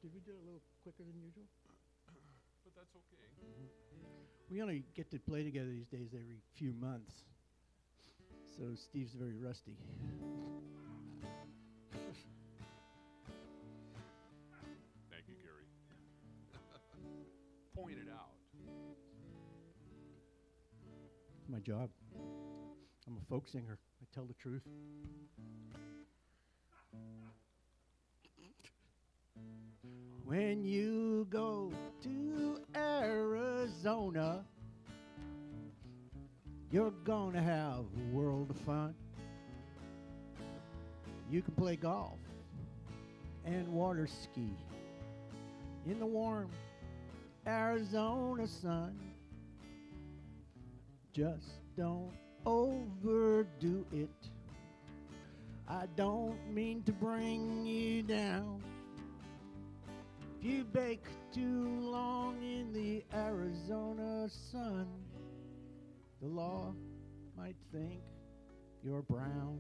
Did we do it a little quicker than usual? But that's okay. We only get to play together these days every few months. So Steve's very rusty. Thank you, Gary. Point it out. It's my job. I'm a folk singer. I tell the truth. When you go to Arizona, you're gonna have a world of fun. You can play golf and water ski in the warm Arizona sun. Just don't overdo it. I don't mean to bring you down. If you bake too long in the Arizona sun, the law might think you're brown.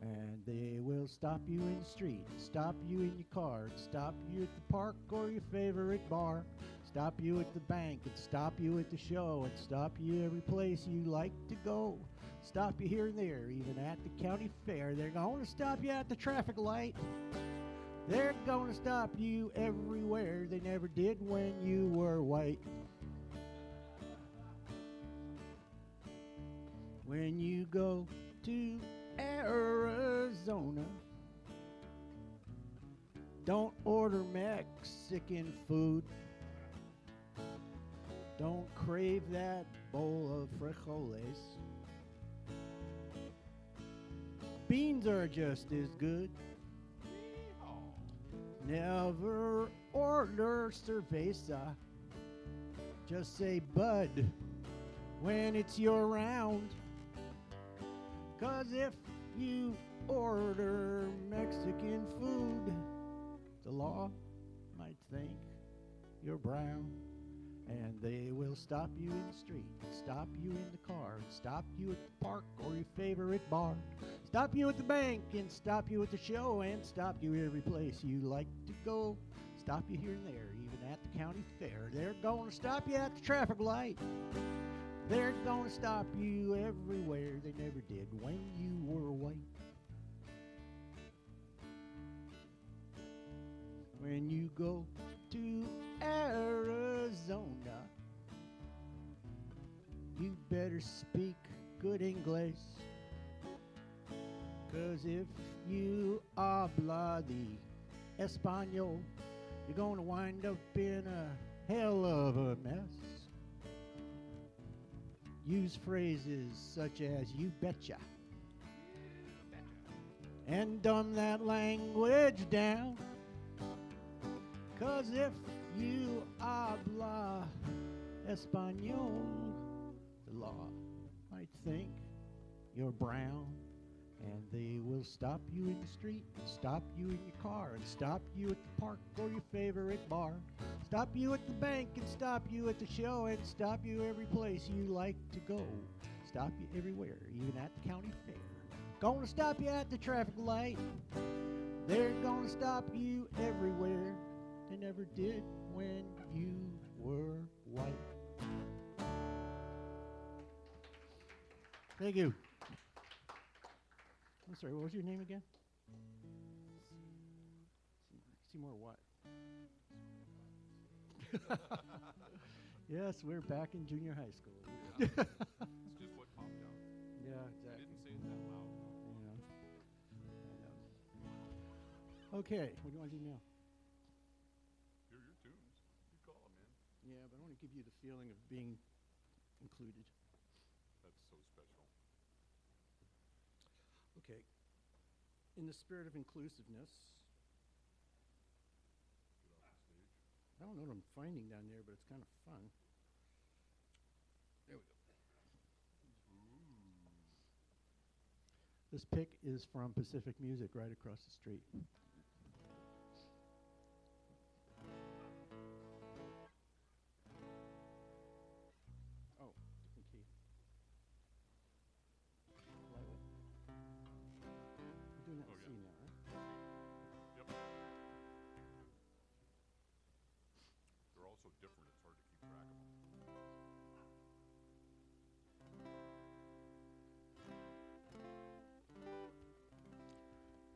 And they will stop you in the street, stop you in your car, stop you at the park or your favorite bar, stop you at the bank and stop you at the show and stop you every place you like to go, stop you here and there, even at the county fair. They're going to stop you at the traffic light. They're going to stop you everywhere. They never did when you were white. When you go to Arizona, don't order Mexican food. Don't crave that bowl of frijoles. Beans are just as good. Never order cerveza. Just say bud when it's your round. 'Cause if you order Mexican food, the law might think you're brown. And they will stop you in the street, stop you in the car, stop you at the park or your favorite bar, stop you at the bank and stop you at the show and stop you every place you like to go, stop you here and there, even at the county fair. They're going to stop you at the traffic light. They're going to stop you everywhere. They never did when you were white. When you go to Arizona, you better speak good English. 'Cause if you habla the Espanol, you're going to wind up in a hell of a mess. Use phrases such as you betcha. And dumb that language down. 'Cause if you habla Espanol, the law might think you're brown. And they will stop you in the street, stop you in your car, and stop you at the park or your favorite bar. Stop you at the bank and stop you at the show and stop you every place you like to go. Stop you everywhere, even at the county fair. Gonna stop you at the traffic light. They're gonna stop you everywhere. They never did when you were white. Thank you. I'm sorry, what was your name again? Seymour what? Yes, we're back in junior high school. Yeah. It's just what popped out. Yeah, I exactly. didn't say it that loud. Yeah. Okay, what do you want to do now? Hear your tunes. You call them, man. Yeah, but I want to give you the feeling of being included. That's so special. Okay. In the spirit of inclusiveness, Get off the stage. I don't know what I'm finding down there, but it's kind of fun. There we go. This pick is from Pacific Music right across the street. Oh, different key. Lightly. We're doing that Oh, in C yeah. now, right? Yep.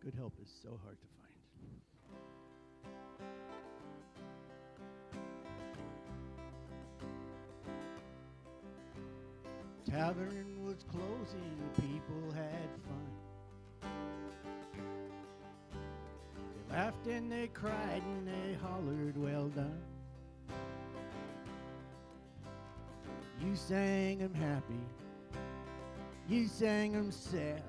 Good help is so hard to find. Tavern was closing, the people had fun. They laughed and they cried and they hollered, well done. You sang them happy, you sang them sad.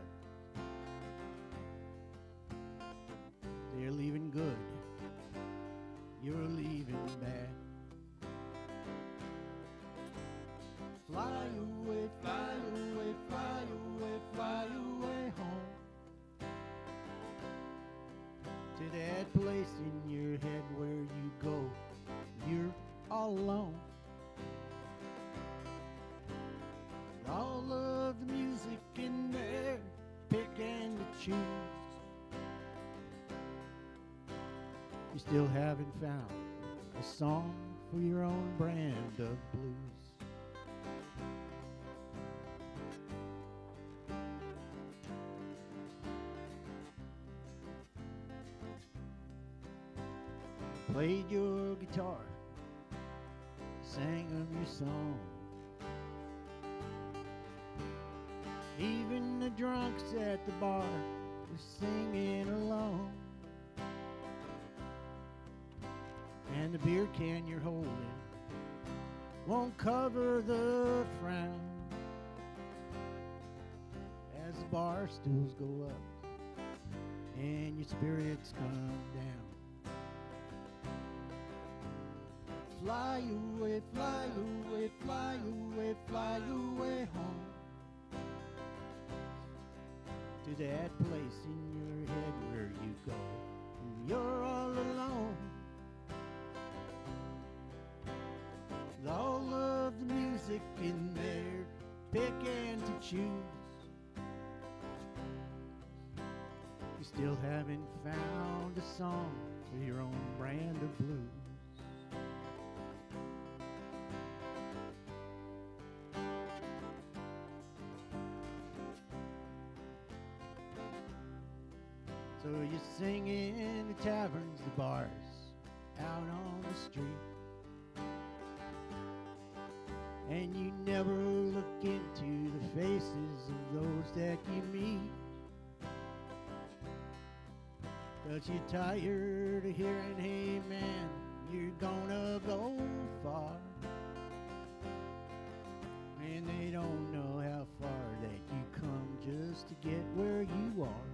They're leaving good, you're leaving bad. Fly away, fly away, fly away, fly away home to that place in your head where you go, you're all alone. All of the music in there, pick and choose. You still haven't found a song for your own brand of blues. Played your guitar, sang them your song. Even the drunks at the bar were singing along. And the beer can you're holding won't cover the frown as the bar stools go up and your spirits come down. Fly away, fly away, fly away, fly away home to that place in your head where you go when you're all alone. With all of the music in there, pick and to choose. You still haven't found a song for your own brand of blues. So you sing in the taverns, the bars, out on the street. And you never look into the faces of those that you meet. 'Cause you're tired of hearing, hey man, you're gonna go far. And they don't know how far that you come just to get where you are.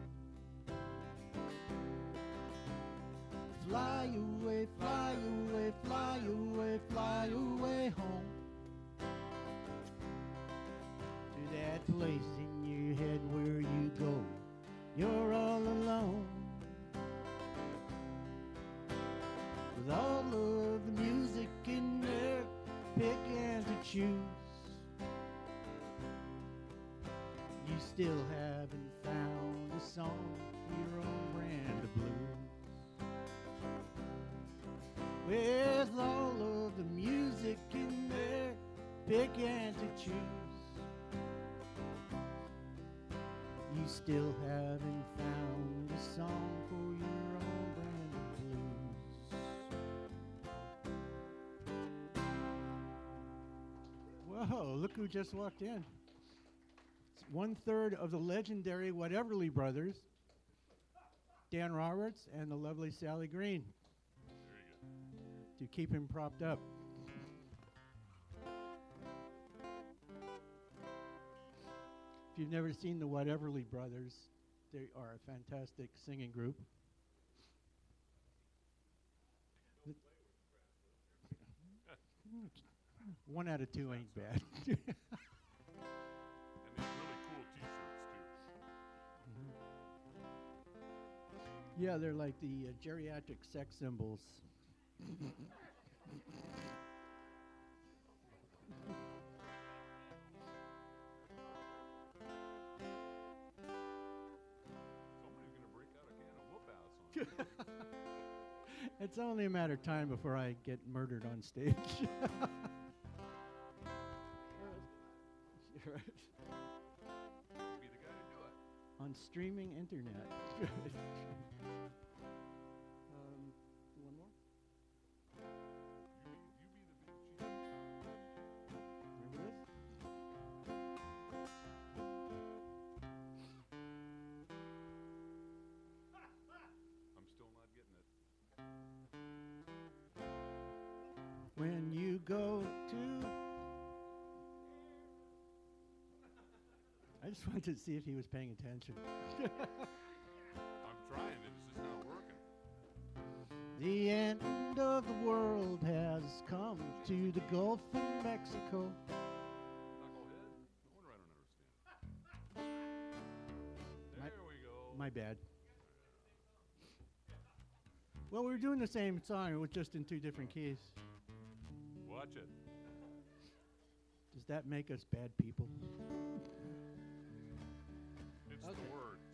Fly away, fly away, fly away, fly away home to that place in your head where you go, you're all alone. With all of the music in there, pick and to choose. You still haven't found a song for your own brand of blues. With all of the music in there, pick and to choose. You still haven't found a song for your own brand of blues. Whoa, look who just walked in. It's 1/3 of the legendary Whateverly brothers, Dan Roberts and the lovely Sally Green, to keep him propped up. If you've never seen the Whateverly brothers, they are a fantastic singing group. 1 out of 2 ain't bad. And these really cool t-shirts too. Yeah, they're like the geriatric sex symbols. Somebody's gonna break out a can of whoop ass on you. It's only a matter of time before I get murdered on stage. Be the guy to do it. On streaming internet. One more? Remember this? I'm still not getting it. When you go to... I just wanted to see if he was paying attention. I'm trying. It's just not working. The end of the world has come to the Gulf of Mexico. Knucklehead? No wonder I don't understand. There we go. My bad. Well, we were doing the same song, it was just in 2 different keys. Watch it. Does that make us bad people? It's Okay. the words.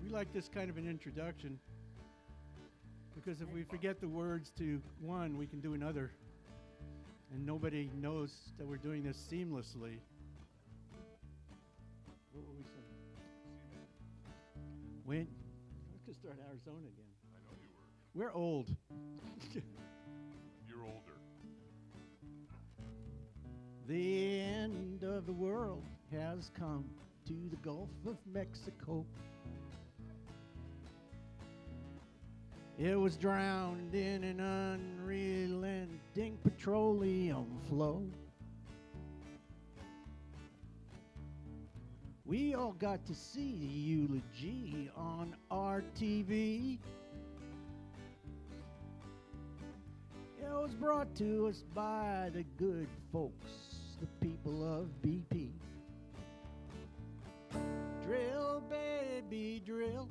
We like this kind of an introduction because if we forget the words to one, we can do another. And nobody knows that we're doing this seamlessly. What were we saying? When? Let's just start Arizona again. I know you were. We're old. You're older. The end of the world has come to the Gulf of Mexico. It was drowned in an unrelenting petroleum flow. We all got to see the eulogy on our TV. It was brought to us by the good folks, the people of BP. Drill, baby, drill.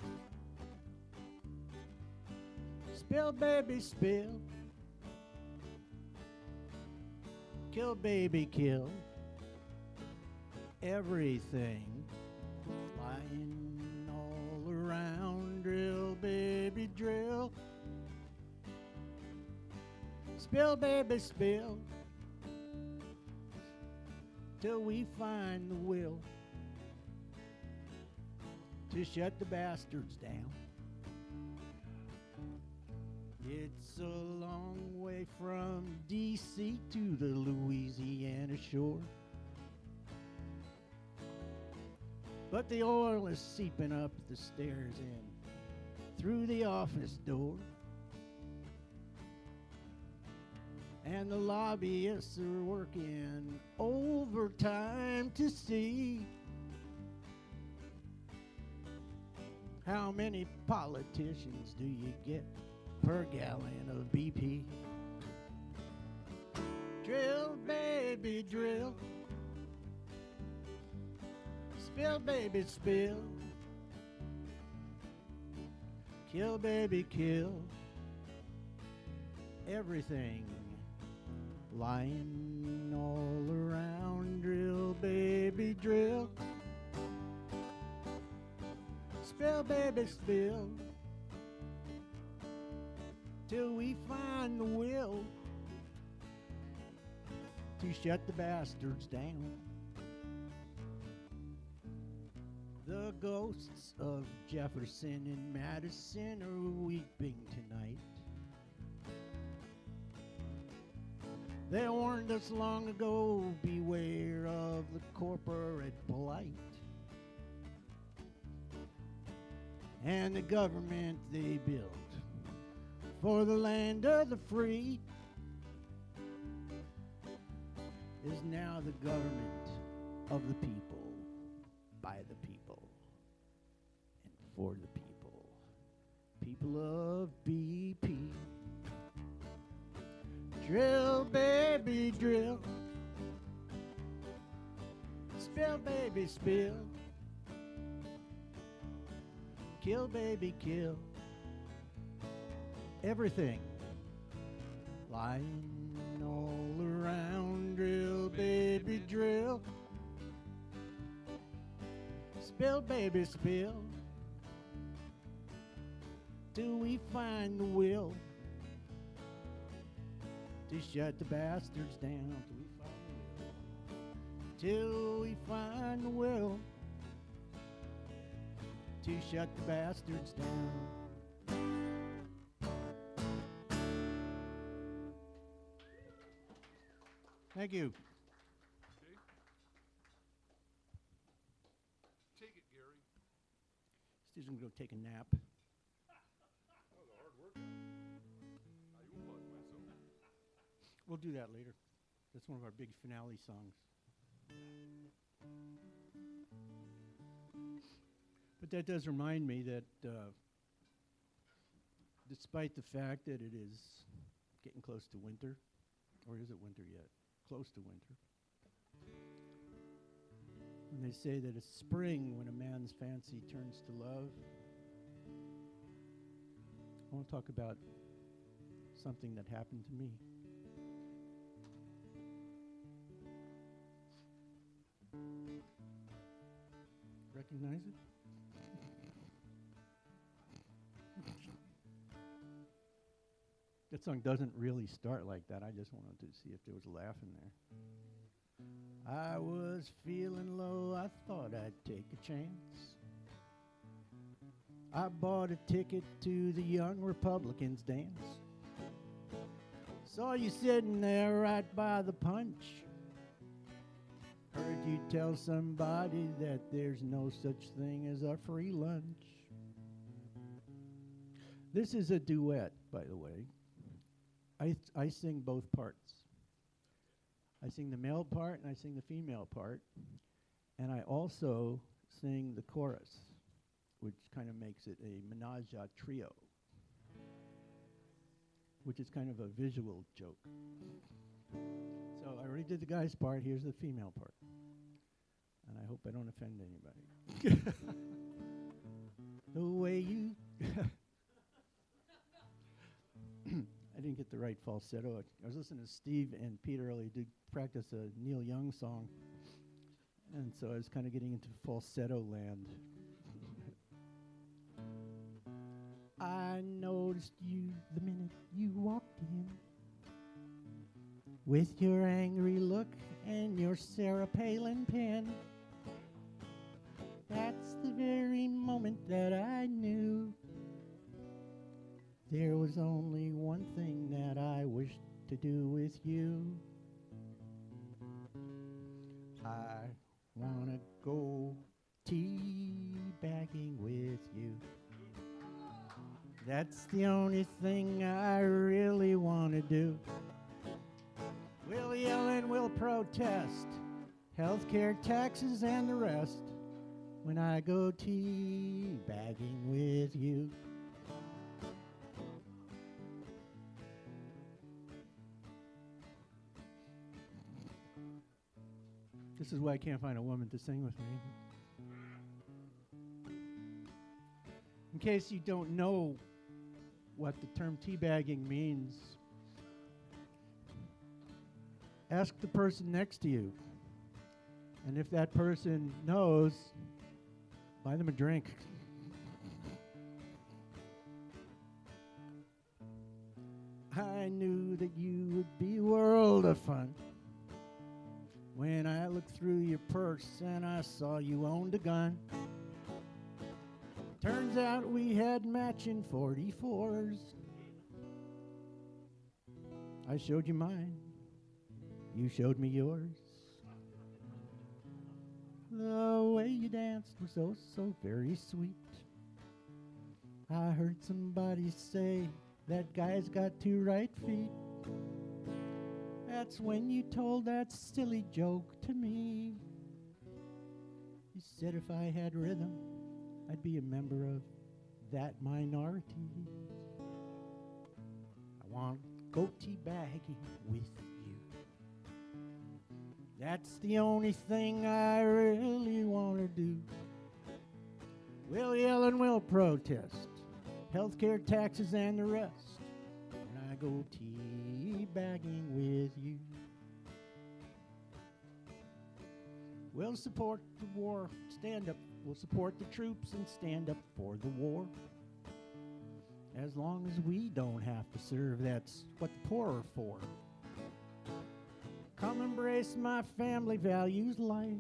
Spill, baby, spill. Kill, baby, kill. Everything lying all around. Drill, baby, drill. Spill, baby, spill. Till we find the will to shut the bastards down. It's a long way from D.C. to the Louisiana shore. But the oil is seeping up the stairs and through the office door. And the lobbyists are working overtime to see how many politicians do you get per gallon of BP. Drill, baby, drill. Spill, baby, spill. Kill, baby, kill. Everything lying all around. Drill, baby, drill. Spill, baby, spill. Till we find the will to shut the bastards down. The ghosts of Jefferson and Madison are weeping tonight. They warned us long ago, beware of the corporate blight. And the government they built for the land of the free is now the government of the people, by the people, and for the people. People of BP. Drill, baby, drill. Spill, baby, spill. Kill, baby, kill. Everything lying all around. Drill, baby, drill. Spill, baby, spill. Till we find the will to shut the bastards down. Till we find the will till we find the will to shut the bastards down. Thank you. Okay. Take it, Gary. Steve's gonna go take a nap. That was a hard workout. I ooled myself. We'll do that later. That's one of our big finale songs. But that does remind me that despite the fact that it is getting close to winter, or is it winter yet? Close to winter. When they say that it's spring when a man's fancy turns to love, I want to talk about something that happened to me. Recognize it? That song doesn't really start like that. I just wanted to see if there was a laugh in there. I was feeling low, I thought I'd take a chance. I bought a ticket to the Young Republicans dance. Saw you sitting there right by the punch. Heard you tell somebody that there's no such thing as a free lunch. This is a duet, by the way. I sing both parts. I sing the male part and I sing the female part. And I also sing the chorus, which kind of makes it a menage a trio, which is kind of a visual joke. So I already did the guy's part. Here's the female part. And I hope I don't offend anybody. The way you... I didn't get the right falsetto. I was listening to Steve and Pete earlier to practice a Neil Young song. And so I was kind of getting into falsetto land. I noticed you the minute you walked in, with your angry look and your Sarah Palin pen. That's the very moment that I knew there was only one thing that I wished to do with you. I wanna go teabagging with you. That's the only thing I really wanna do. We'll yell and we'll protest, healthcare, taxes, and the rest, when I go teabagging with you. This is why I can't find a woman to sing with me. In case you don't know what the term teabagging means, ask the person next to you. And if that person knows, buy them a drink. I knew that you would be a world of fun when I looked through your purse and I saw you owned a gun. Turns out we had matching 44s. I showed you mine. You showed me yours. The way you danced was oh so very sweet. I heard somebody say that guy's got two right feet. That's when you told that silly joke to me. You said if I had rhythm, I'd be a member of that minority. I want to go teabagging with you. That's the only thing I really want to do. We'll yell and we'll protest, healthcare, taxes, and the rest, when I go teabagging with you. We'll support the war, stand up. We'll support the troops and stand up for the war. As long as we don't have to serve, that's what the poor are for. Come embrace my family values life.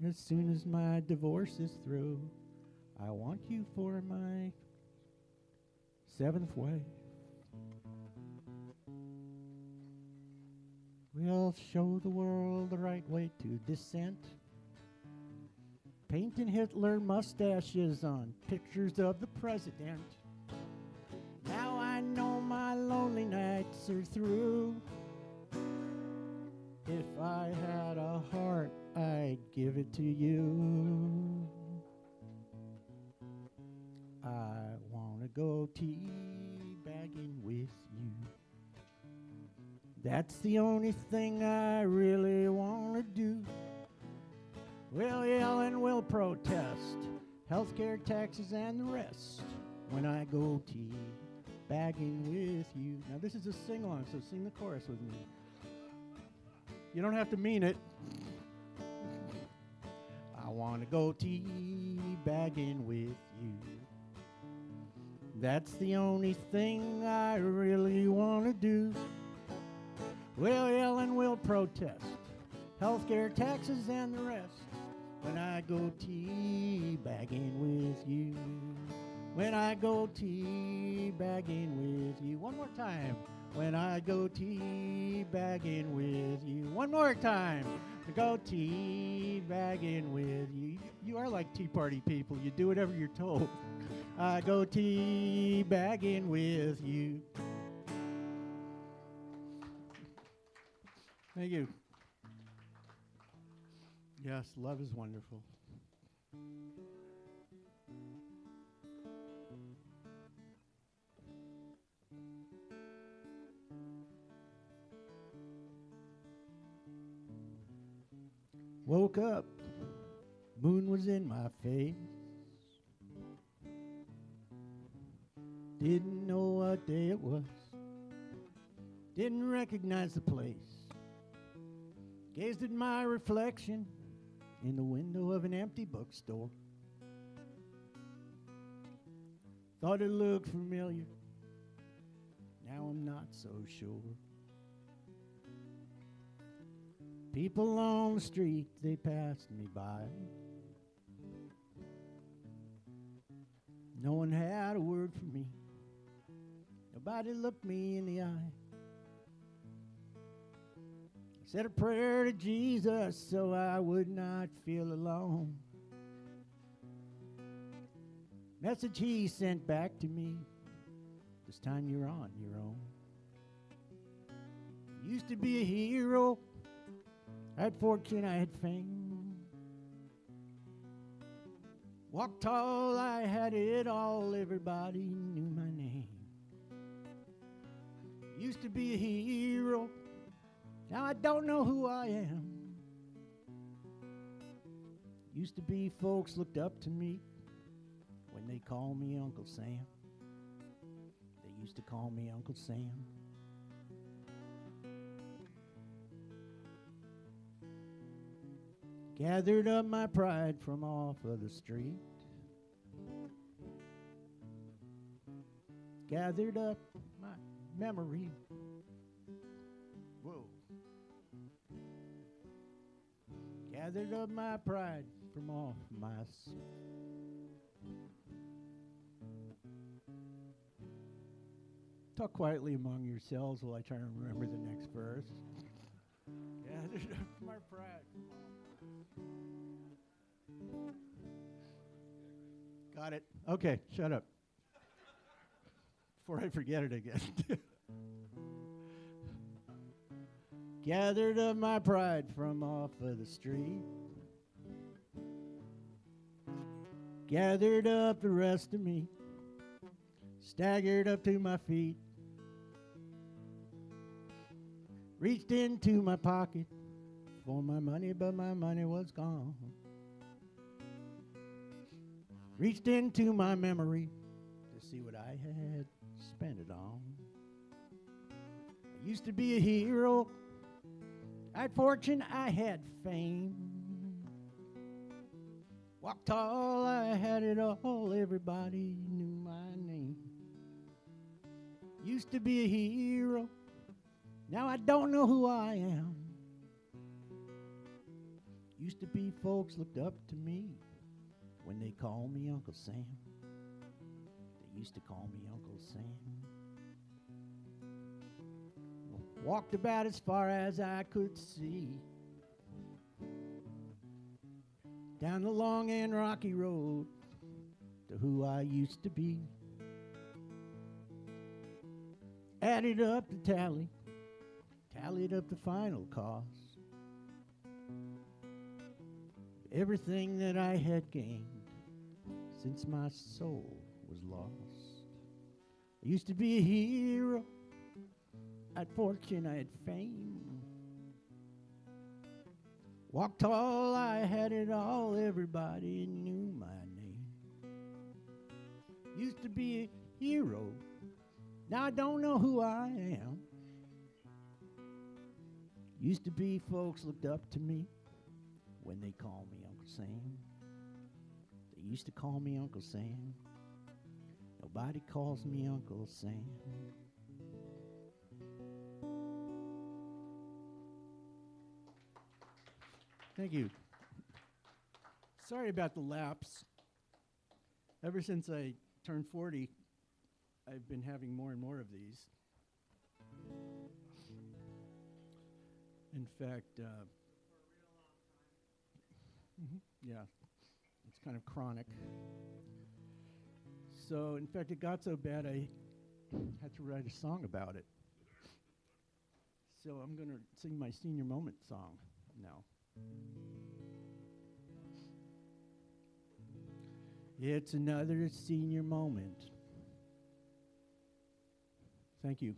As soon as my divorce is through, I want you for my seventh wife. We'll show the world the right way to dissent. Painting Hitler mustaches on pictures of the president. Now I know my lonely nights are through. If I had a heart, I'd give it to you. I wanna go teabagging with you. That's the only thing I really wanna do. We'll yell and we'll protest, healthcare, taxes, and the rest, when I go teabagging with you. Now this is a sing-along, so sing the chorus with me. You don't have to mean it. I want to go teabagging with you. That's the only thing I really want to do. We'll yell and we'll protest, healthcare, taxes, and the rest, when I go teabagging with you. When I go teabagging with you. One more time. When I go teabagging with you. One more time. To go teabagging with you. You are like Tea Party people. You do whatever you're told. I go teabagging with you. Thank you. Yes, love is wonderful. Woke up, moon was in my face. Didn't know what day it was. Didn't recognize the place. Gazed at my reflection in the window of an empty bookstore. Thought it looked familiar. Now I'm not so sure. People on the street, they passed me by. No one had a word for me. Nobody looked me in the eye. I said a prayer to Jesus so I would not feel alone. Message he sent back to me. This time you're on your own. Used to be a hero. I had fortune, I had fame. Walked tall, I had it all. Everybody knew my name. Used to be a hero. Now I don't know who I am. Used to be folks looked up to me when they called me Uncle Sam. They used to call me Uncle Sam. Gathered up my pride from off of the street. Gathered up my memory. Whoa. Gathered up my pride from off my Talk quietly among yourselves while I try to remember the next verse. Gathered up my pride from off. Got it. Okay, shut up. Before I forget it again. Gathered up my pride from off of the street. Gathered up the rest of me. Staggered up to my feet. Reached into my pocket for my money, but my money was gone. Reached into my memory to see what I had spent it on. I used to be a hero. I had fortune, I had fame. Walked tall, I had it all. Everybody knew my name. Used to be a hero. Now I don't know who I am. Used to be folks looked up to me when they called me Uncle Sam. They used to call me Uncle Sam. Walked about as far as I could see, down the long and rocky road to who I used to be. Added up the tally, tallied up the final cost. Everything that I had gained since my soul was lost. I used to be a hero. I had fortune, I had fame. Walked tall, I had it all. Everybody knew my name. Used to be a hero. Now I don't know who I am. Used to be folks looked up to me when they called me Uncle Sam. They used to call me Uncle Sam. Nobody calls me Uncle Sam. Thank you. Sorry about the lapse. Ever since I turned 40, I've been having more and more of these. In fact, yeah, it's kind of chronic. So, in fact, it got so bad I had to write a song about it. So I'm going to sing my senior moment song now. It's another senior moment. Thank you.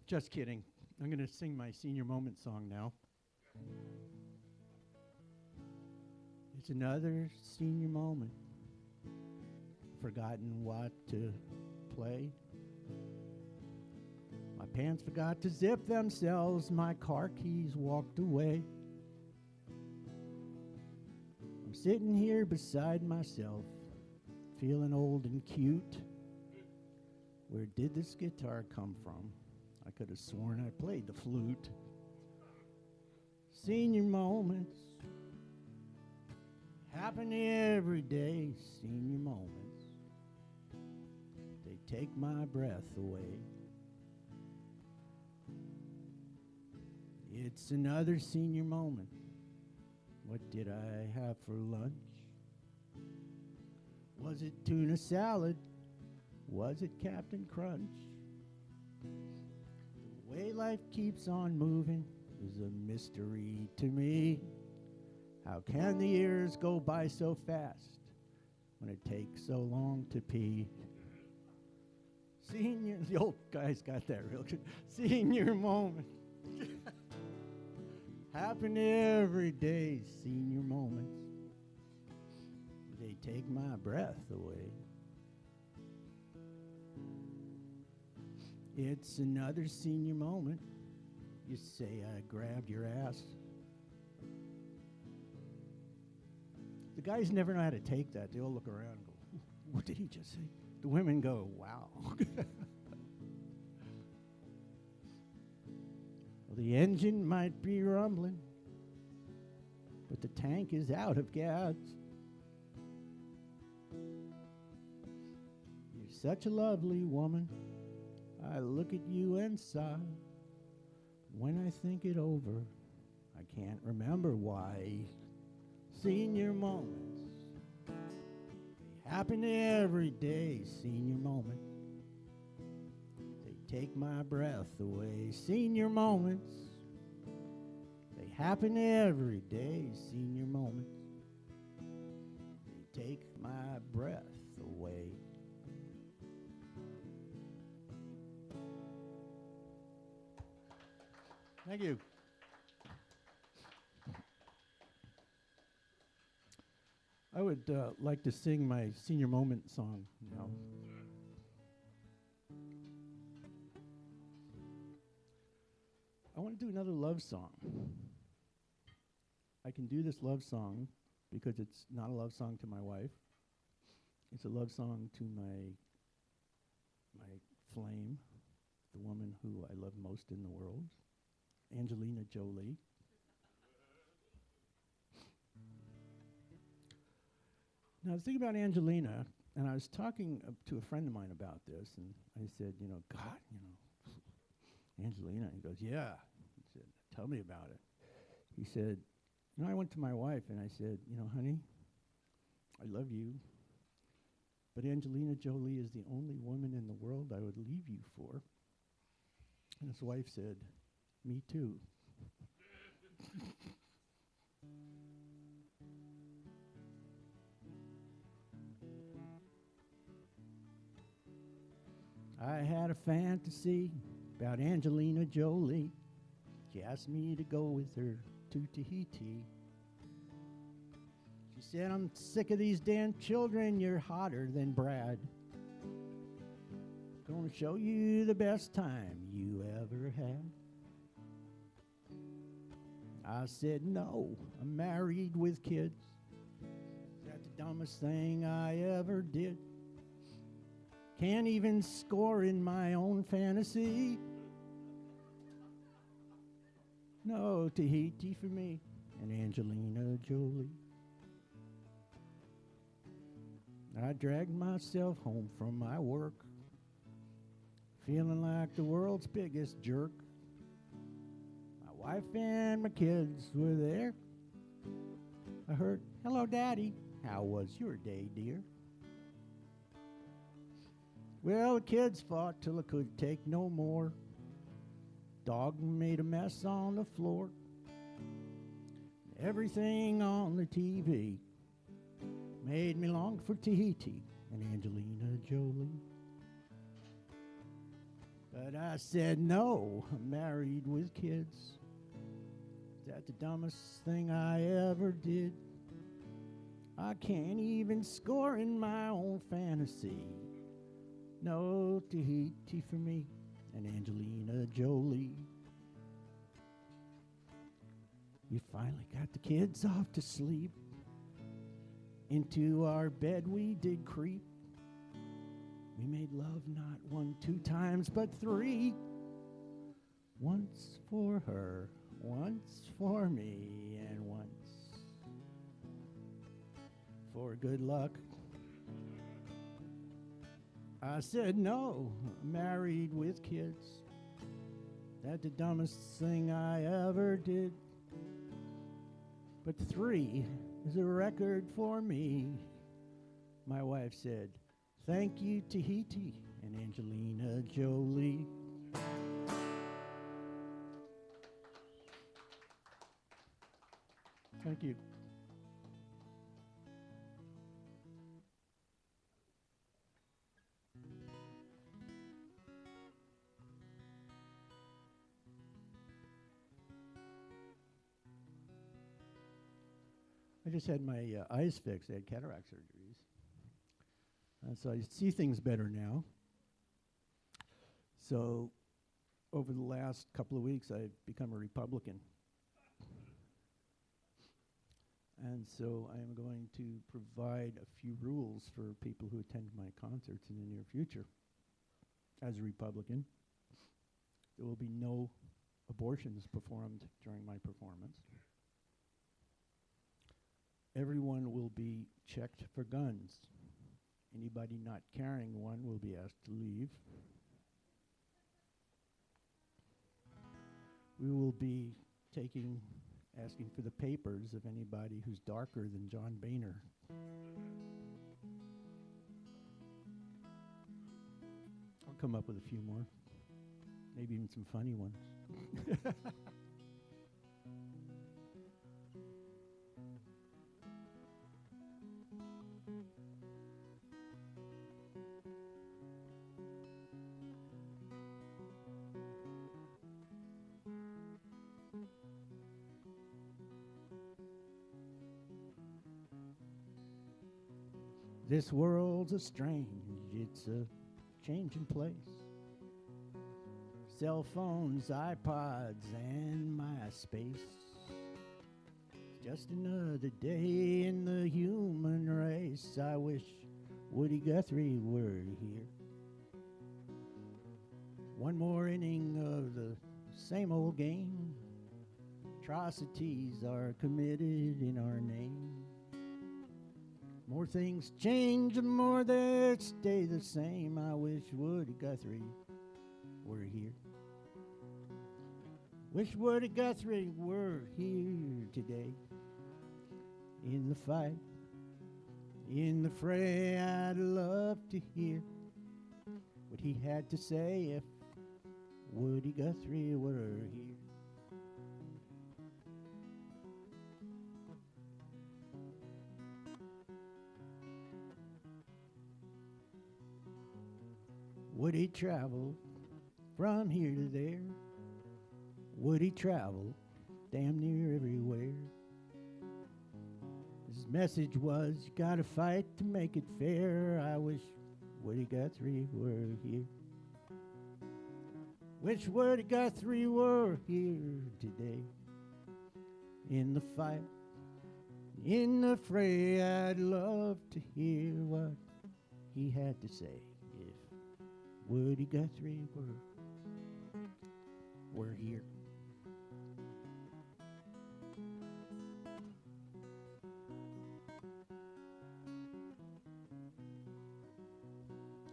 Just kidding. I'm going to sing my senior moment song now. It's another senior moment. Forgotten what to play. My pants forgot to zip themselves. My car keys walked away. I'm sitting here beside myself, feeling old and cute. Where did this guitar come from? I could have sworn I played the flute. Senior moments happen every day. Senior moments, they take my breath away. It's another senior moment. What did I have for lunch? Was it tuna salad? Was it Captain Crunch? The way life keeps on moving is a mystery to me. How can the years go by so fast when it takes so long to pee? Senior, the old guys got that real good. Senior moment. Happen every day, senior moments. They take my breath away. It's another senior moment. You say I grabbed your ass. The guys never know how to take that. They all look around and go, what did he just say? The women go, wow. Well, the engine might be rumbling, but the tank is out of gas. You're such a lovely woman. I look at you and sigh. When I think it over, I can't remember why. Senior moments, they happen every day. Senior moments, they take my breath away. Senior moments, they happen every day. Senior moments, they take my breath away. Thank you. I would like to sing my senior moment song now. I want to do another love song. I can do this love song because it's not a love song to my wife. It's a love song to my my flame, the woman who I love most in the world, Angelina Jolie. Now, I was thinking about Angelina, and I was talking to a friend of mine about this, and I said, God, Angelina. He goes, yeah. He said, tell me about it. He said, I went to my wife, and I said, honey, I love you, but Angelina Jolie is the only woman in the world I would leave you for. And his wife said, me too. I had a fantasy about Angelina Jolie. She asked me to go with her to Tahiti. She said, I'm sick of these damn children. You're hotter than Brad. Gonna show you the best time you ever had. I said, no, I'm married with kids. That's the dumbest thing I ever did. Can't even score in my own fantasy. No Tahiti for me and Angelina Jolie. I dragged myself home from my work, feeling like the world's biggest jerk. My wife and my kids were there. I heard, hello, Daddy. How was your day, dear? Well, the kids fought till I could take no more. Dog made a mess on the floor. Everything on the TV made me long for Tahiti and Angelina Jolie. But I said, no, I'm married with kids. Is that the dumbest thing I ever did? I can't even score in my own fantasy. No Tahiti for me and Angelina Jolie. We finally got the kids off to sleep. Into our bed we did creep. We made love not 1, 2 times, but 3. Once for her, once for me, and once for good luck. I said, no, married with kids. That's the dumbest thing I ever did. But 3 is a record for me. My wife said, thank you, Tahiti and Angelina Jolie. Thank you. I just had my eyes fixed. I had cataract surgeries. So I see things better now. So over the last couple of weeks, I've become a Republican. And so I am going to provide a few rules for people who attend my concerts in the near future. As a Republican, there will be no abortions performed during my performance. Everyone will be checked for guns. Anybody not carrying one will be asked to leave. We will be asking for the papers of anybody who's darker than John Boehner. I'll come up with a few more, maybe even some funny ones. This world's a strange, it's a changing place. Cell phones, iPods, and MySpace. It's just another day in the human race. I wish Woody Guthrie were here. One more inning of the same old game. Atrocities are committed in our name. More things change, the more that stay the same. I wish Woody Guthrie were here. Wish Woody Guthrie were here today. In the fight, in the fray, I'd love to hear what he had to say if Woody Guthrie were here. Would he travel from here to there? Would he travel damn near everywhere? His message was, you gotta fight to make it fair. I wish Woody Guthrie were here. Wish Woody Guthrie were here today. In the fight, in the fray, I'd love to hear what he had to say if Woody Guthrie were here.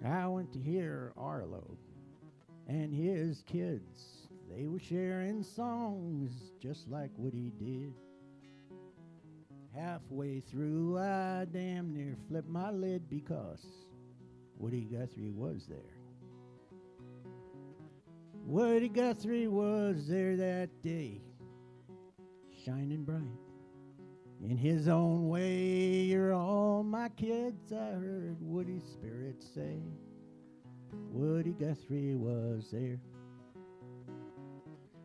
I went to hear Arlo and his kids. They were sharing songs just like Woody did. Halfway through, I damn near flipped my lid because Woody Guthrie was there. Woody Guthrie was there that day, shining bright. In his own way, you're all my kids, I heard Woody's spirit say. Woody Guthrie was there.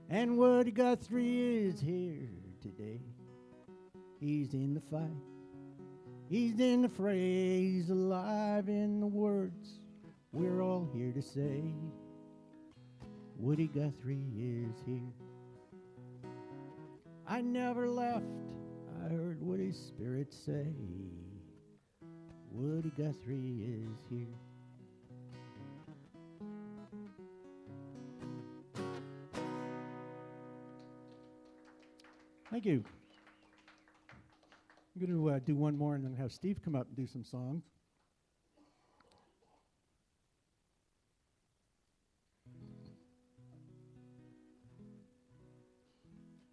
And Woody Guthrie is here today. He's in the fight. He's in the fray. He's alive in the words we're all here to say. Woody Guthrie is here. I never left, I heard Woody's spirit say. Woody Guthrie is here. Thank you. I'm going to do one more and then have Steve come up and do some songs.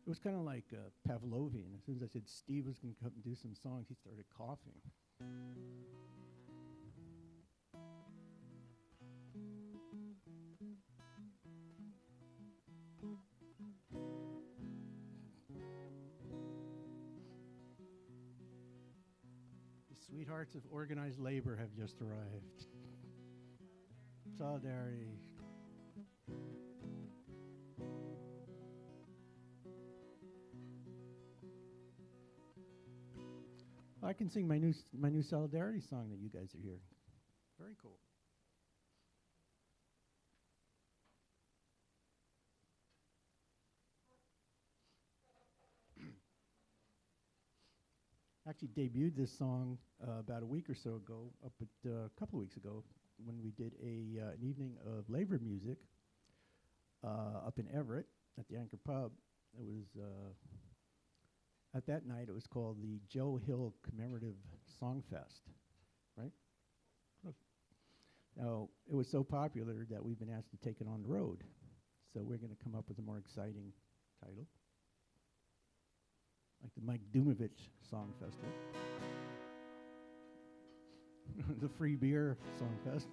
It was kind of like Pavlovian. As soon as I said Steve was going to come and do some songs, he started coughing. The sweethearts of organized labor have just arrived. Solidarity. I can sing my new Solidarity song that you guys are hearing. Very cool. Actually debuted this song about a week or so ago, up at a couple of weeks ago, when we did an evening of labor music up in Everett at the Anchor Pub. It was at that night, it was called the Joe Hill Commemorative Song Fest, right? Now, it was so popular that we've been asked to take it on the road. So we're going to come up with a more exciting title, like the Mike Dumovich Song Festival. The Free Beer Song Fest.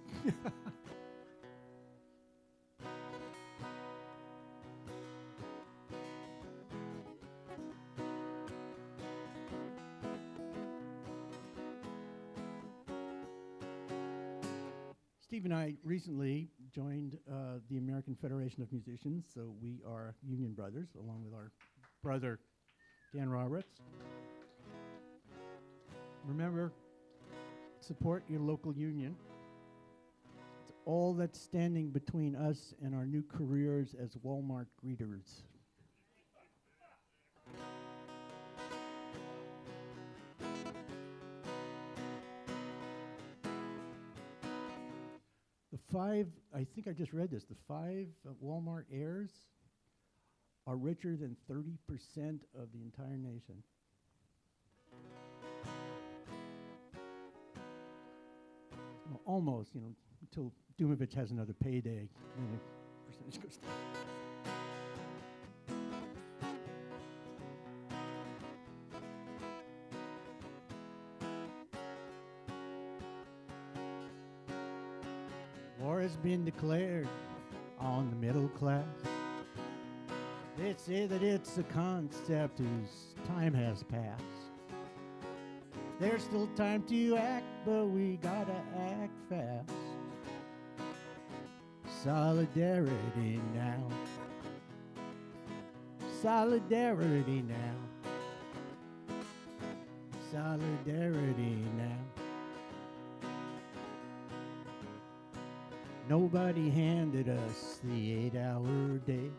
Steve and I recently joined the American Federation of Musicians, so we are union brothers, along with our brother Dan Roberts. Remember, support your local union. It's all that's standing between us and our new careers as Walmart greeters. The five, I think I just read this, the five Walmart heirs are richer than 30% of the entire nation. Well, almost, until Dumovich has another payday, then the percentage goes down. War has been declared on the middle class. They say that it's a concept whose time has passed. There's still time to act, but we gotta act fast. Solidarity now. Solidarity now. Solidarity now. Nobody handed us the 8-hour day,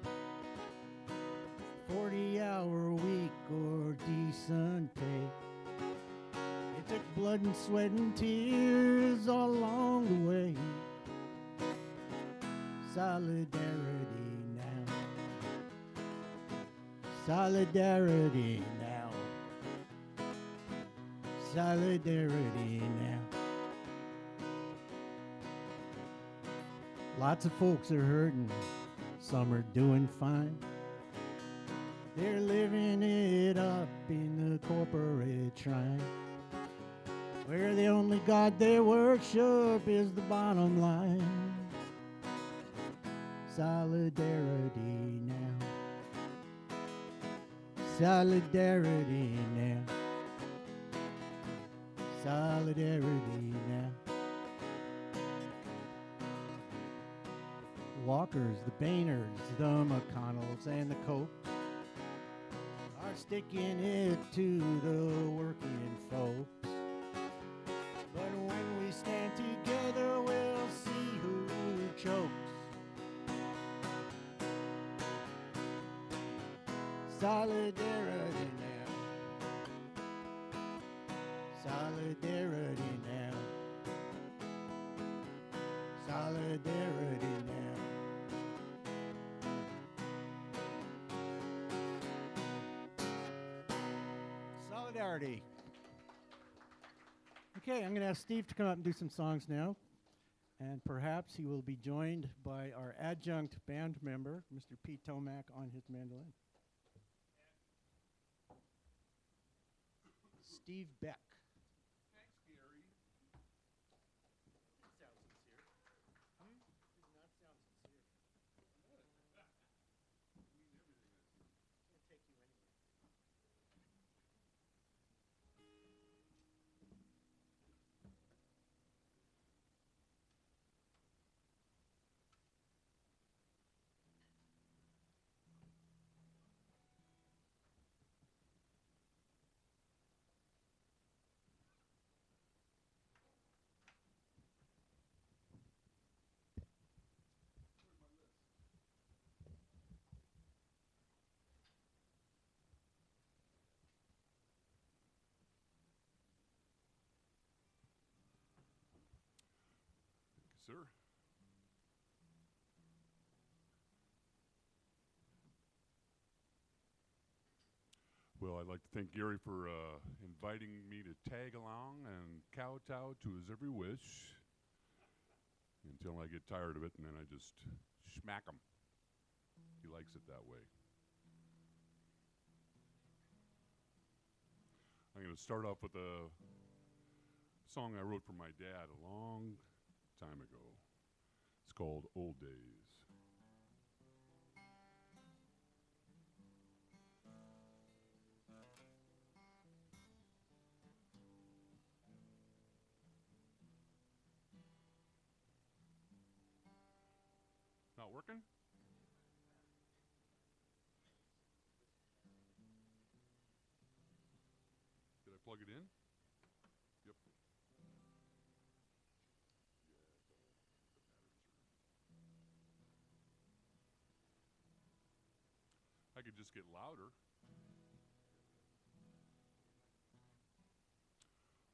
40-hour week, or decent pay. It took blood and sweat and tears all along the way. Solidarity now. Solidarity now. Solidarity now. Lots of folks are hurting, some are doing fine. They're living it up in the corporate shrine, where the only God they worship is the bottom line. Solidarity now. Solidarity now. Solidarity now. Walkers, the Bayners, the McConnells, and the Cokes are sticking it to the working folks. But when we stand together, we'll see who chokes. Solidarity now. Solidarity now. Solidarity now. Solidarity. Okay, I'm going to ask Steve to come up and do some songs now. And perhaps he will be joined by our adjunct band member, Mr. Pete Tomac, on his mandolin. Steve Beck. Thanks, Gary. Sounds sincere. Does not sound sincere. I mean everything I see. Can't take you anywhere. Where's my list? Thank you, sir. Well, I'd like to thank Gary for inviting me to tag along and kowtow to his every wish until I get tired of it, and then I just smack him. He likes it that way. I'm going to start off with a song I wrote for my dad a long time ago. It's called Old Days. Not working? Did I plug it in? Yep. I could just get louder.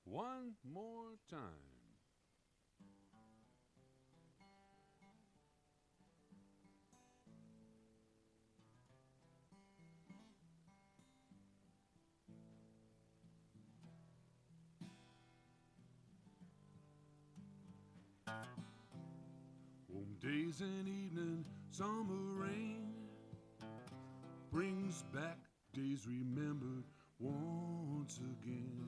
One more time. Days and evening, summer rain brings back days remembered once again.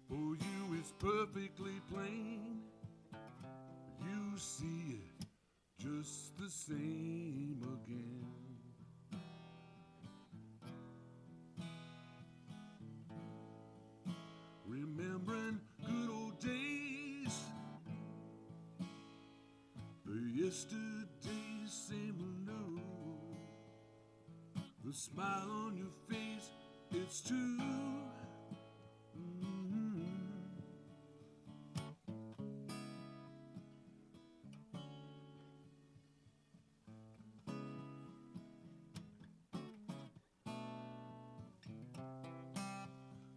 For you it's perfectly plain, you see it just the same again. Remembering good old days, the yesterdays seem new. The smile on your face, it's true.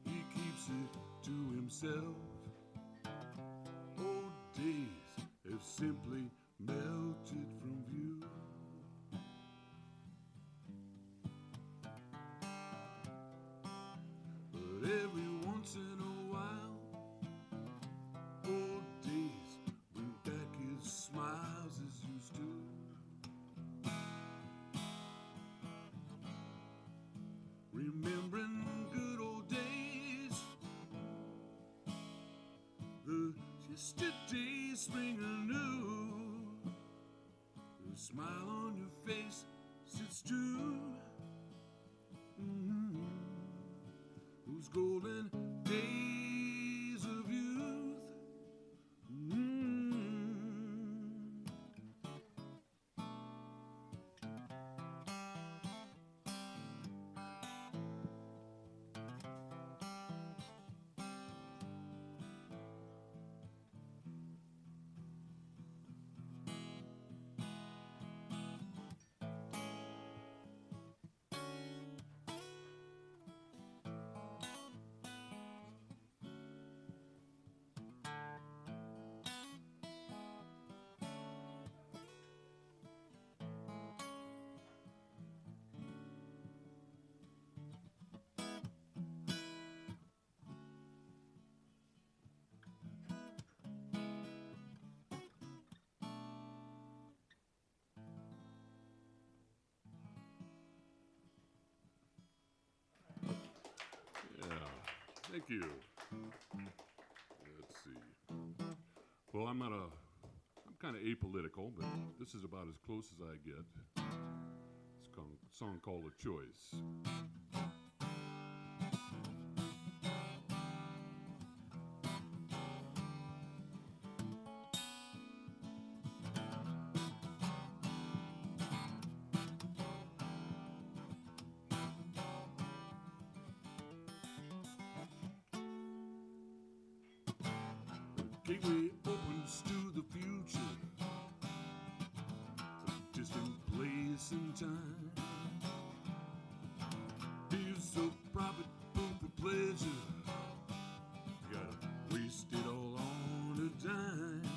He keeps it to himself. Old days have simply melted from view. But every once in a while, old days bring back his smiles as used to. Remembering good old days, the yesterdays spring anew. The smile on your face sits true. Those golden days of youth. Thank you. Let's see. Well, I'm kind of apolitical, but this is about as close as I get. It's a song called A Choice. Gateway opens to the future, a distant place and time. Here's a private book for pleasure, you gotta waste it all on a dime.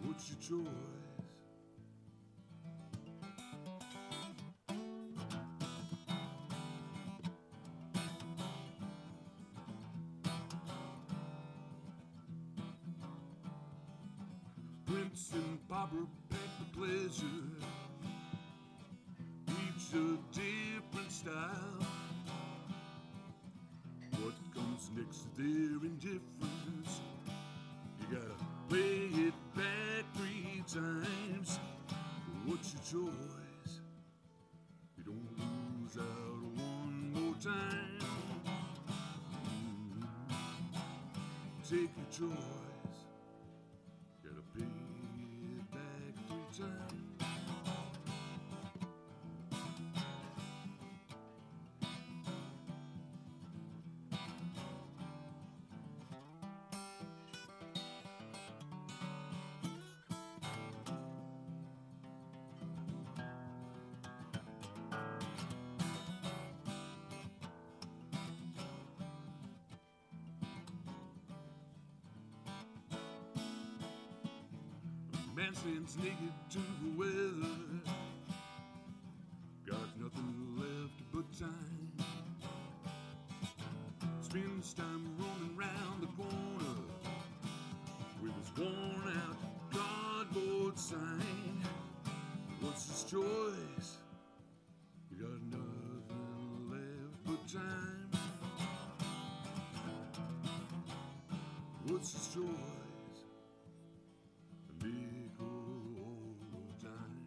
What's your choice? Prince and pauper pack the pleasure, each a different style. What comes next is their indifference. You gotta play it back 3 times. What's your choice? You don't lose out one more time. Take your choice. Gotta pay it back 3 times. Man stands naked to the weather, got nothing left but time. spends time roaming round the corner with his worn out cardboard sign. What's his choice? You got nothing left but time. What's his choice? A nickel or a dime.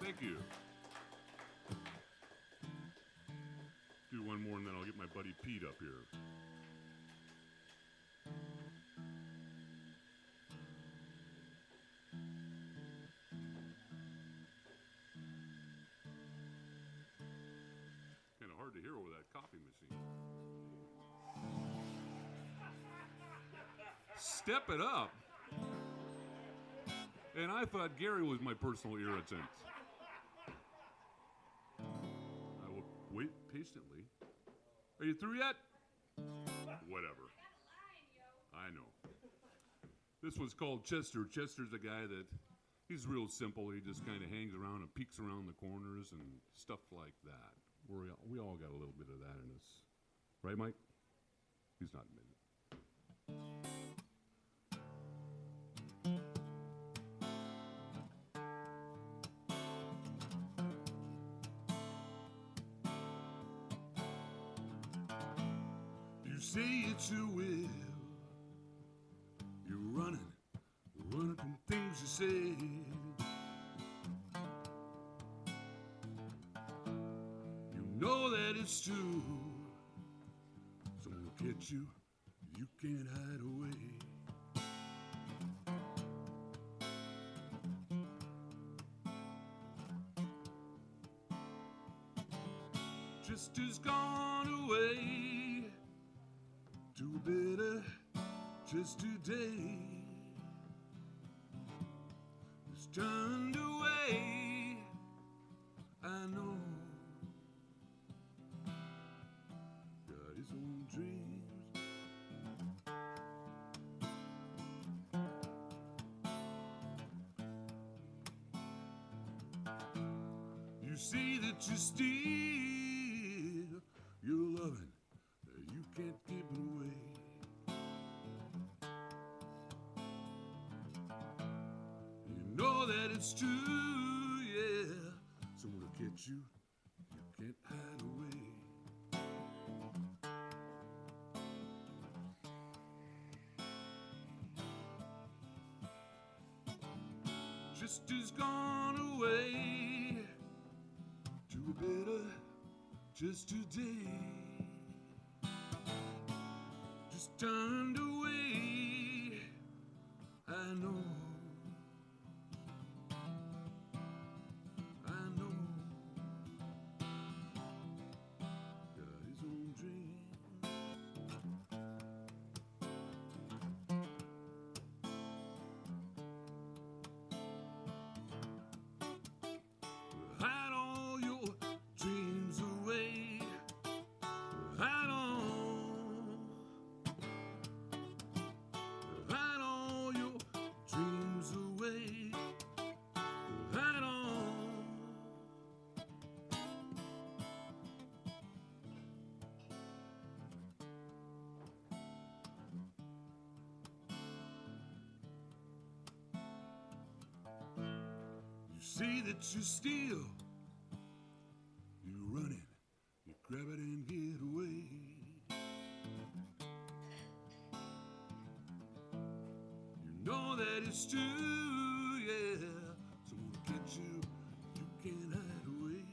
Thank you. Do one more and then I'll get my buddy Pete up here. Kind of hard to hear over that coffee machine. Step it up. And I thought Gary was my personal irritant. I will wait patiently. Are you through yet? Whatever. I know. This was called Chester. Chester's a guy that, he's real simple. He just kind of hangs around and peeks around the corners and stuff like that. We all got a little bit of that in us. Right, Mike? He's not admitting it. Say it you will. You're running from things you said. You know that it's true. Someone will catch you. You can't hide away. Just as gone away. Do better just today. It's turned away. I know. Got his own dreams. You say that you still, you're loving. You can't keep it away. You know that it's true, yeah. Someone will catch you. You can't hide away. Just as gone away to a better just today. Just turned away, I know. I know. Got his own dream. Hide all your dreams away. Hide all your dreams away. Hide on. You say that you're still, you're running, you grab it and get away. You know that it's true, yeah. Someone will get you, you can't hide away.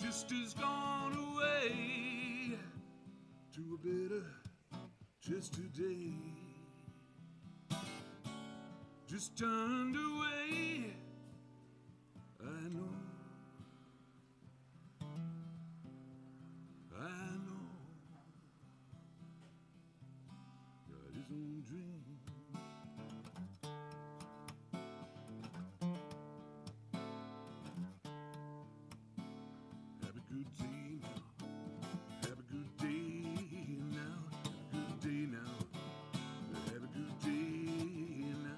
Just as gone away to a better just today, just turned away. I know, got his own dream. Have a good day now, have a good day now, have a good day now, have a good day now.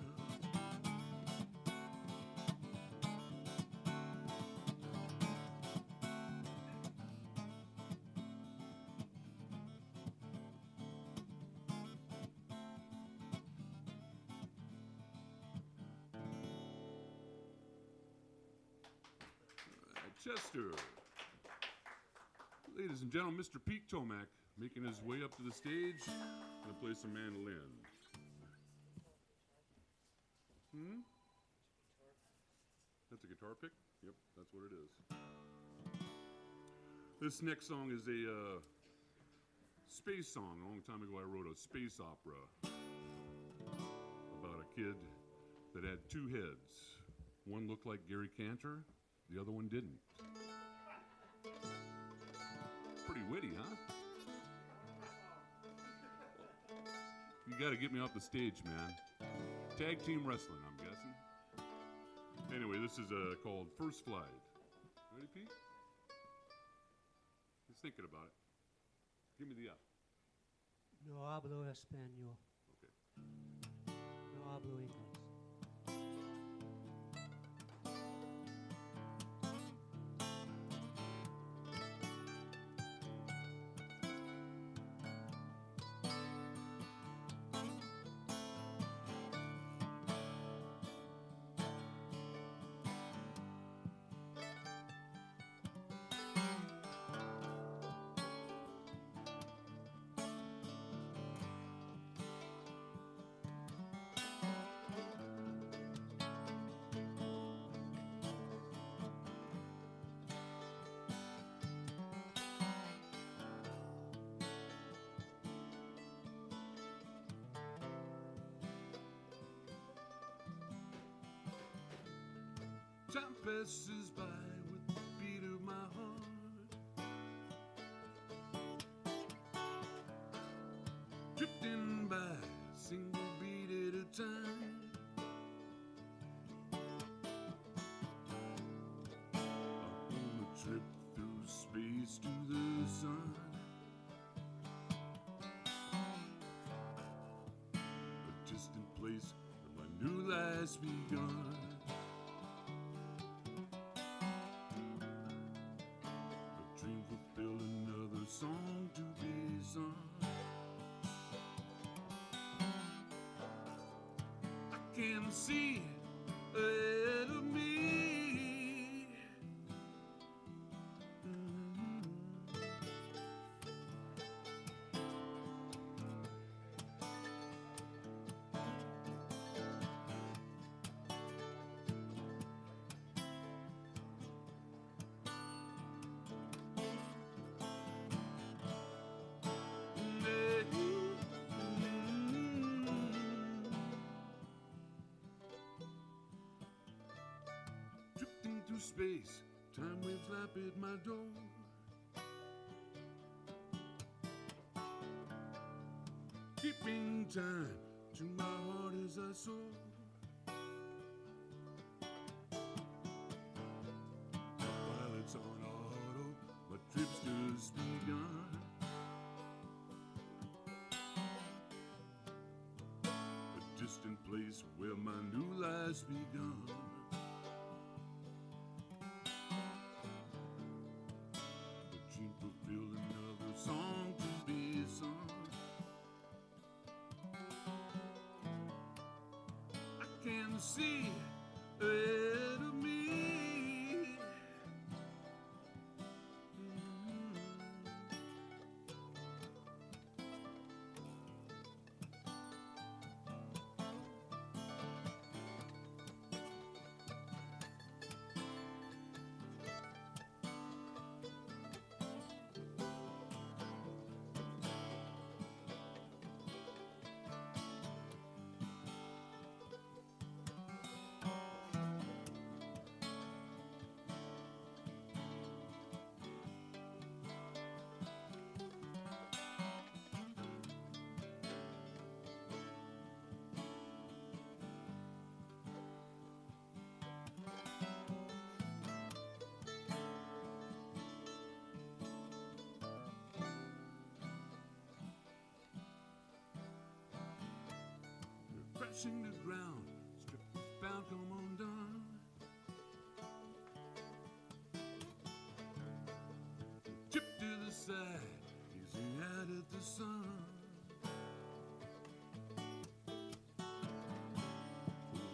Chester. Ladies and gentlemen, Mr. Pete Tomac making his way up to the stage. Gonna play some mandolin. That's a guitar pick? Yep, that's what it is. This next song is a space song. A long time ago I wrote a space opera about a kid that had two heads. One looked like Gary Kanter, the other one didn't. Pretty witty, huh? You gotta get me off the stage, man. Tag team wrestling, I'm guessing. Anyway, this is called First Flight. Ready, Pete? He's thinking about it. Give me the up. No hablo español. Okay. No hablo inglés. Time passes by with the beat of my heart, drifting by, single beat at a time. On a trip through space to the sun, a distant place where my new life's begun. Song to be sung. I can see ahead of me. Through space, time waves lap at my door. Keeping time to my heart as I soar. While it's on auto, my trip's just begun. A distant place where my new life's begun. Fulfill another song to be sung. I can see ahead of me. touching the ground, stripped bound, come undone. Chip to the side, gazing out at the sun.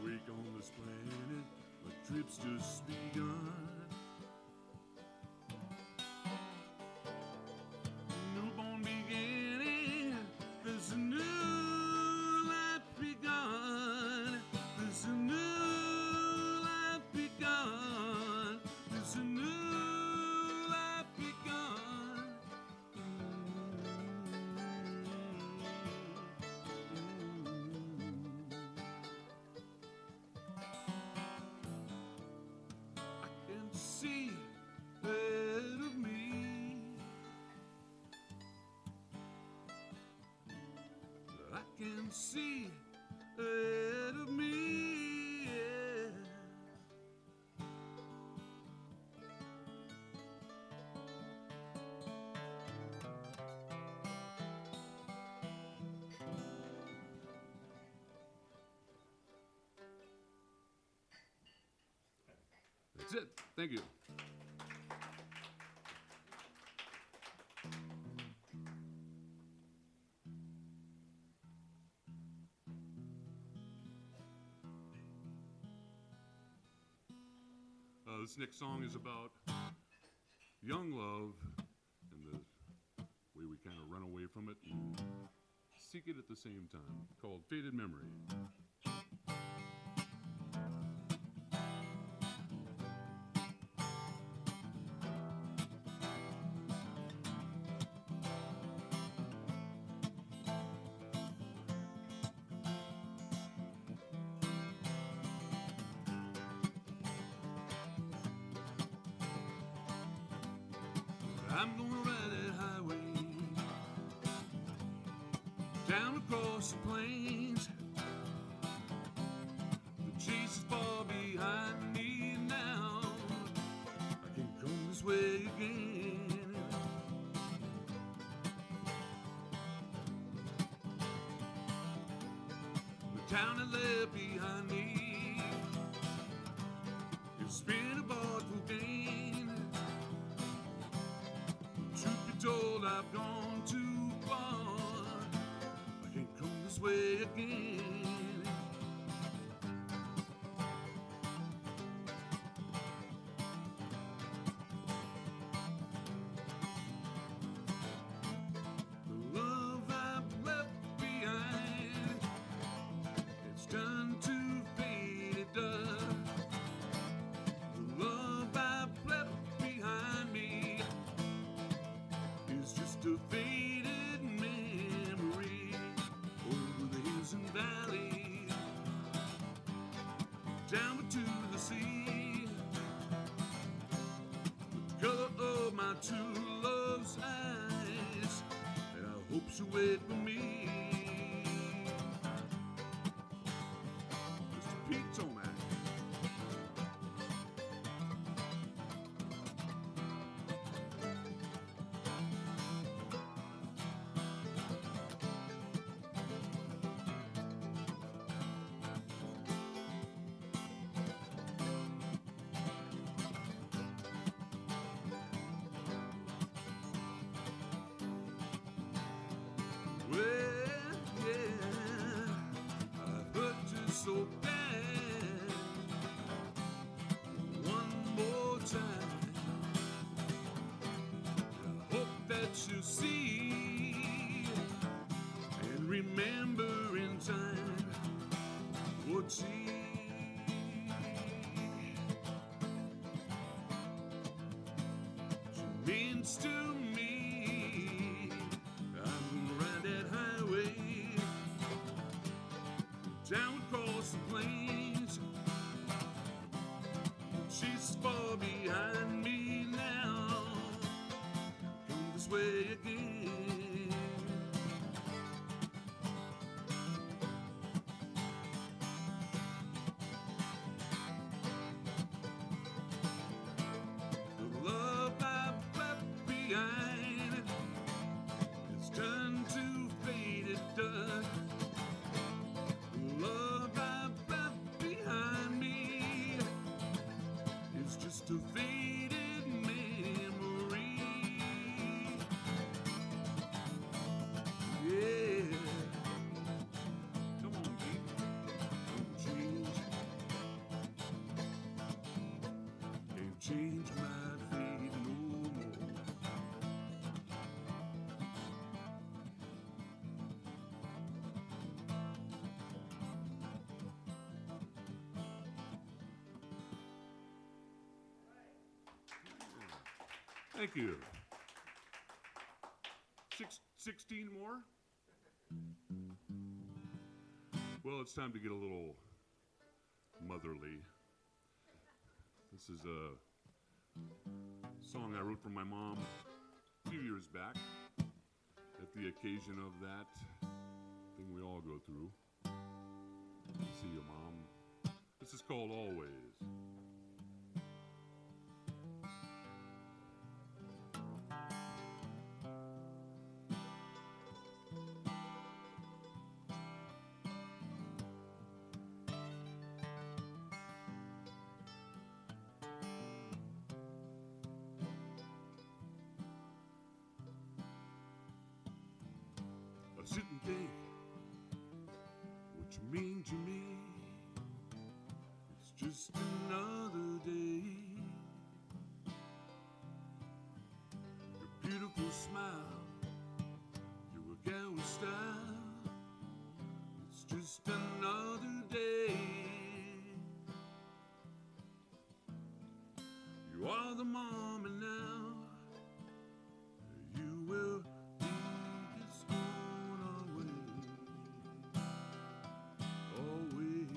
Awake on this planet, my trip's just begun. Newborn beginning, there's a new life begun. There's a new life begun. There's a new life begun. I can see ahead of me. I can see ahead of me. Yeah. That's it. Thank you. This next song is about young love and the way we kind of run away from it and seek it at the same time, called Faded Memory. I'm gonna ride that highway down across the plains. The chase is far behind me now. I can't come this way again. The town I left behind me is been a barful gain. Truth be told, I've gone too far. I can't come this way again. The love I've left behind, it's done to fade, it does. The love I've left behind me is just a faded memory over the hills and valleys, down to the sea. The color of my true love's eyes, and I hope she'll wait for me. Mr. Pete Tomac. Well, yeah, I hurt you so bad. One more time, I hope that you see and remember in time what she means to me. I'm gonna ride that highway down across the plains. She's far behind me now. Come this way again. The love I've left behind Thank you. 16 more? Well, it's time to get a little motherly. This is a song I wrote for my mom a few years back at the occasion of that thing we all go through. See you, Mom. This is called Always. I sit and think what you mean to me. It's just another day. Your beautiful smile, you're a gal with style. It's just another day. You are the mom, and now you will lead us on our way. Always.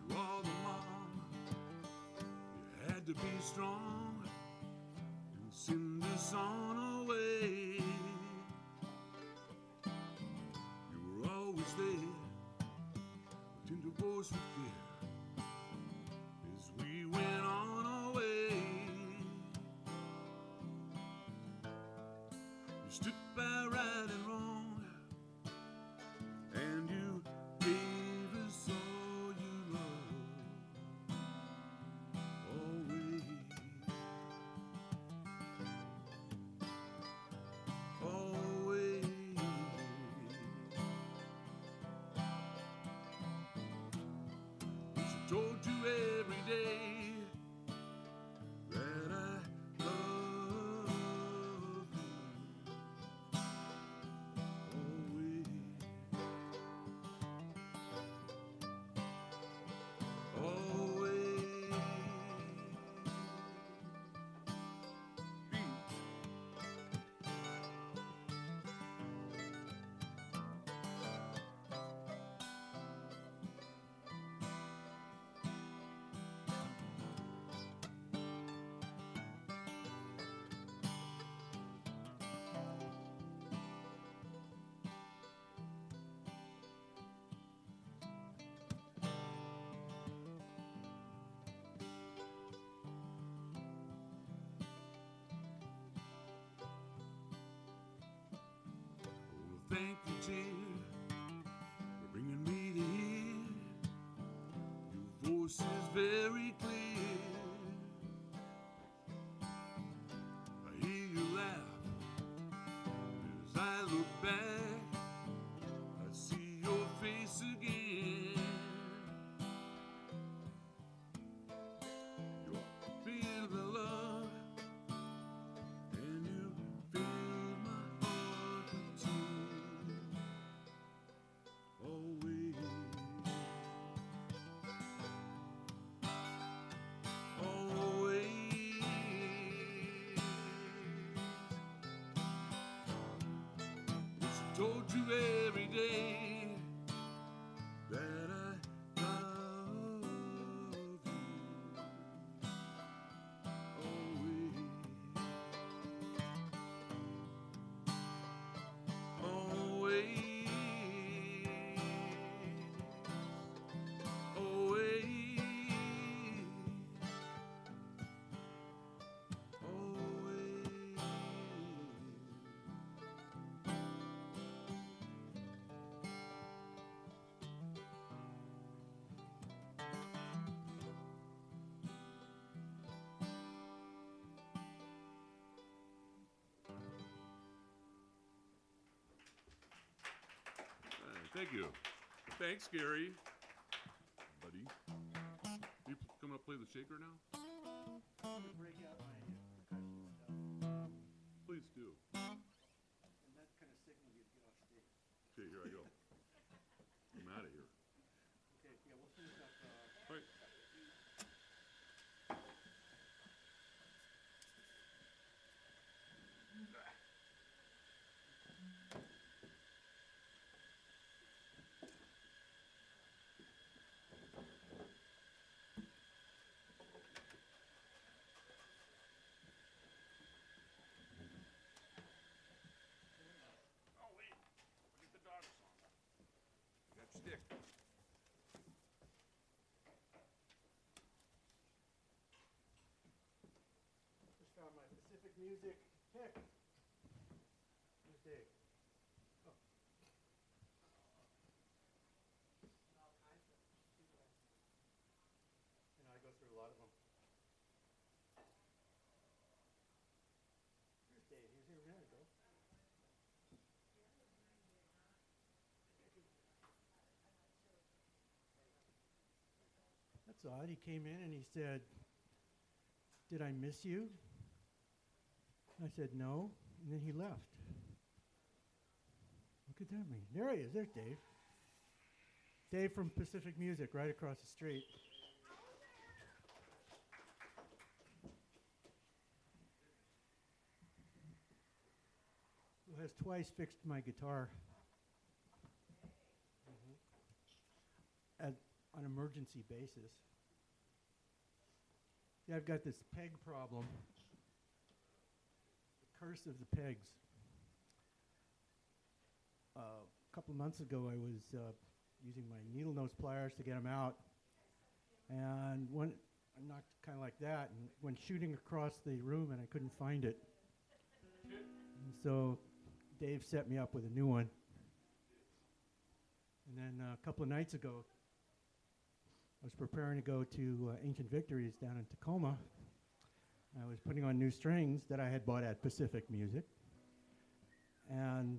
You are the mom, you had to be strong and send us on our way. You were always there, a tender voice with care as we went on our way. You stood by right and wrong, and you gave us all you love. Always. Always. She told you every day that I love you. Always. Always. Beat. Oh, thank you, dear, for bringing me to here. Your voice is very clear. I hear you laugh as I look back. I see your face again. You feel the love, and you fill my heart with tears. Always. Always. She told you every day that I love you. Always. Always. Always. Thank you. Thanks, Gary. Buddy. You coming up play the shaker now? Break out my percussion stuff. Please do. And that kind of signal you to get off stage. Okay, here I go. I'm out of here. Okay, yeah, we'll finish up. All right. Oh, wait. Look at the dog song. That stick. Just found my Pacific music pick. Where's Dave? Oh. And I go through a lot of them. Here's Dave. He was here a minute ago. That's odd. He came in and he said, "Did I miss you?" I said, "No." And then he left. What could that mean? There he is. There's Dave. Dave from Pacific Music, right across the street. Who has twice fixed my guitar at on emergency basis. Yeah, I've got this peg problem. The curse of the pegs. A couple of months ago, I was using my needle nose pliers to get them out, and I knocked kind of like that, and went shooting across the room, and I couldn't find it. And so Dave set me up with a new one. And then a couple of nights ago, I was preparing to go to Ancient Victories down in Tacoma. I was putting on new strings that I had bought at Pacific Music. And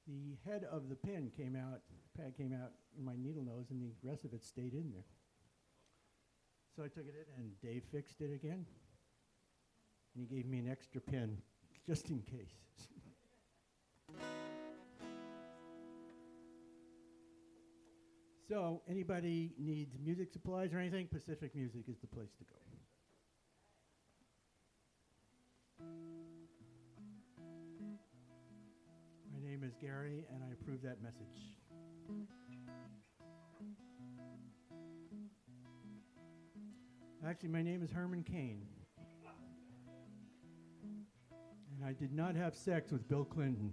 the head of the pin came out, pad came out in my needle nose, and the rest of it stayed in there. So I took it in, and Dave fixed it again. And he gave me an extra pin, just in case. So, anybody needs music supplies or anything, Pacific Music is the place to go. My name is Gary, and I approve that message. Actually, my name is Herman Cain. And I did not have sex with Bill Clinton.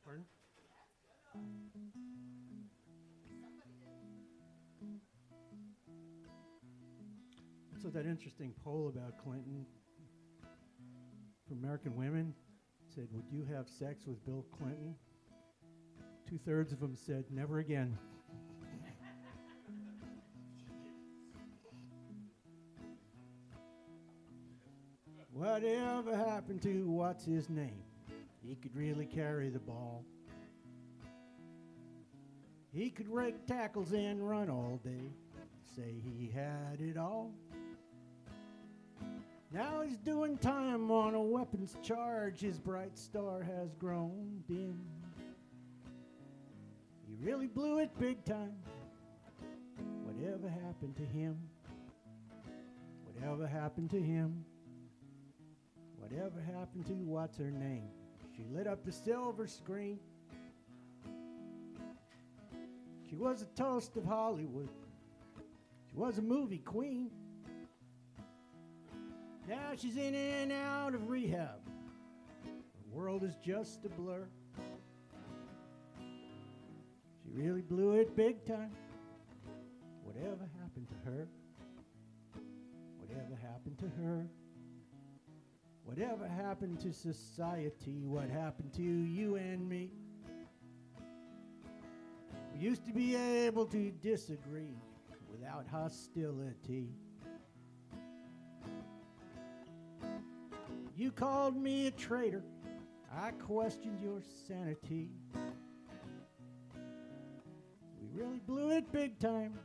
Pardon? So that interesting poll about Clinton for American women said, "Would you have sex with Bill Clinton?" 2/3 of them said, "Never again." Whatever happened to what's his name? He could really carry the ball. He could rake tackles and run all day. Say he had it all. Now he's doing time on a weapons charge. His bright star has grown dim. He really blew it big time. Whatever happened to him? Whatever happened to him? Whatever happened to what's her name? She lit up the silver screen. She was a toast of Hollywood. She was a movie queen. Now she's in and out of rehab. The world is just a blur. She really blew it big time. Whatever happened to her? Whatever happened to her? Whatever happened to society? What happened to you and me? We used to be able to disagree without hostility. You called me a traitor. I questioned your sanity. We really blew it big time.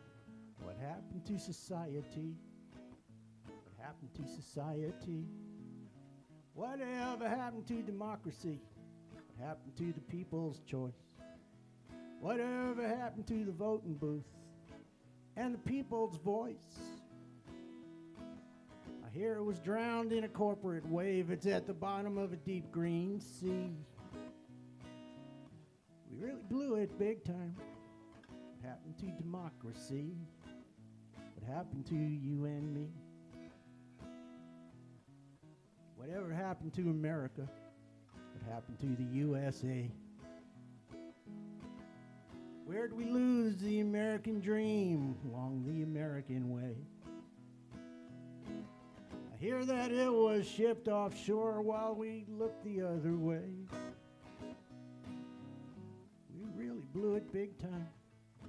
What happened to society? What happened to society? Whatever happened to democracy? What happened to the people's choice? Whatever happened to the voting booth and the people's voice? I hear it was drowned in a corporate wave. It's at the bottom of a deep green sea. We really blew it big time. What happened to democracy? What happened to you and me? Whatever happened to America? What happened to the USA? Where'd we lose the American dream along the American way? I hear that it was shipped offshore while we looked the other way. We really blew it big time.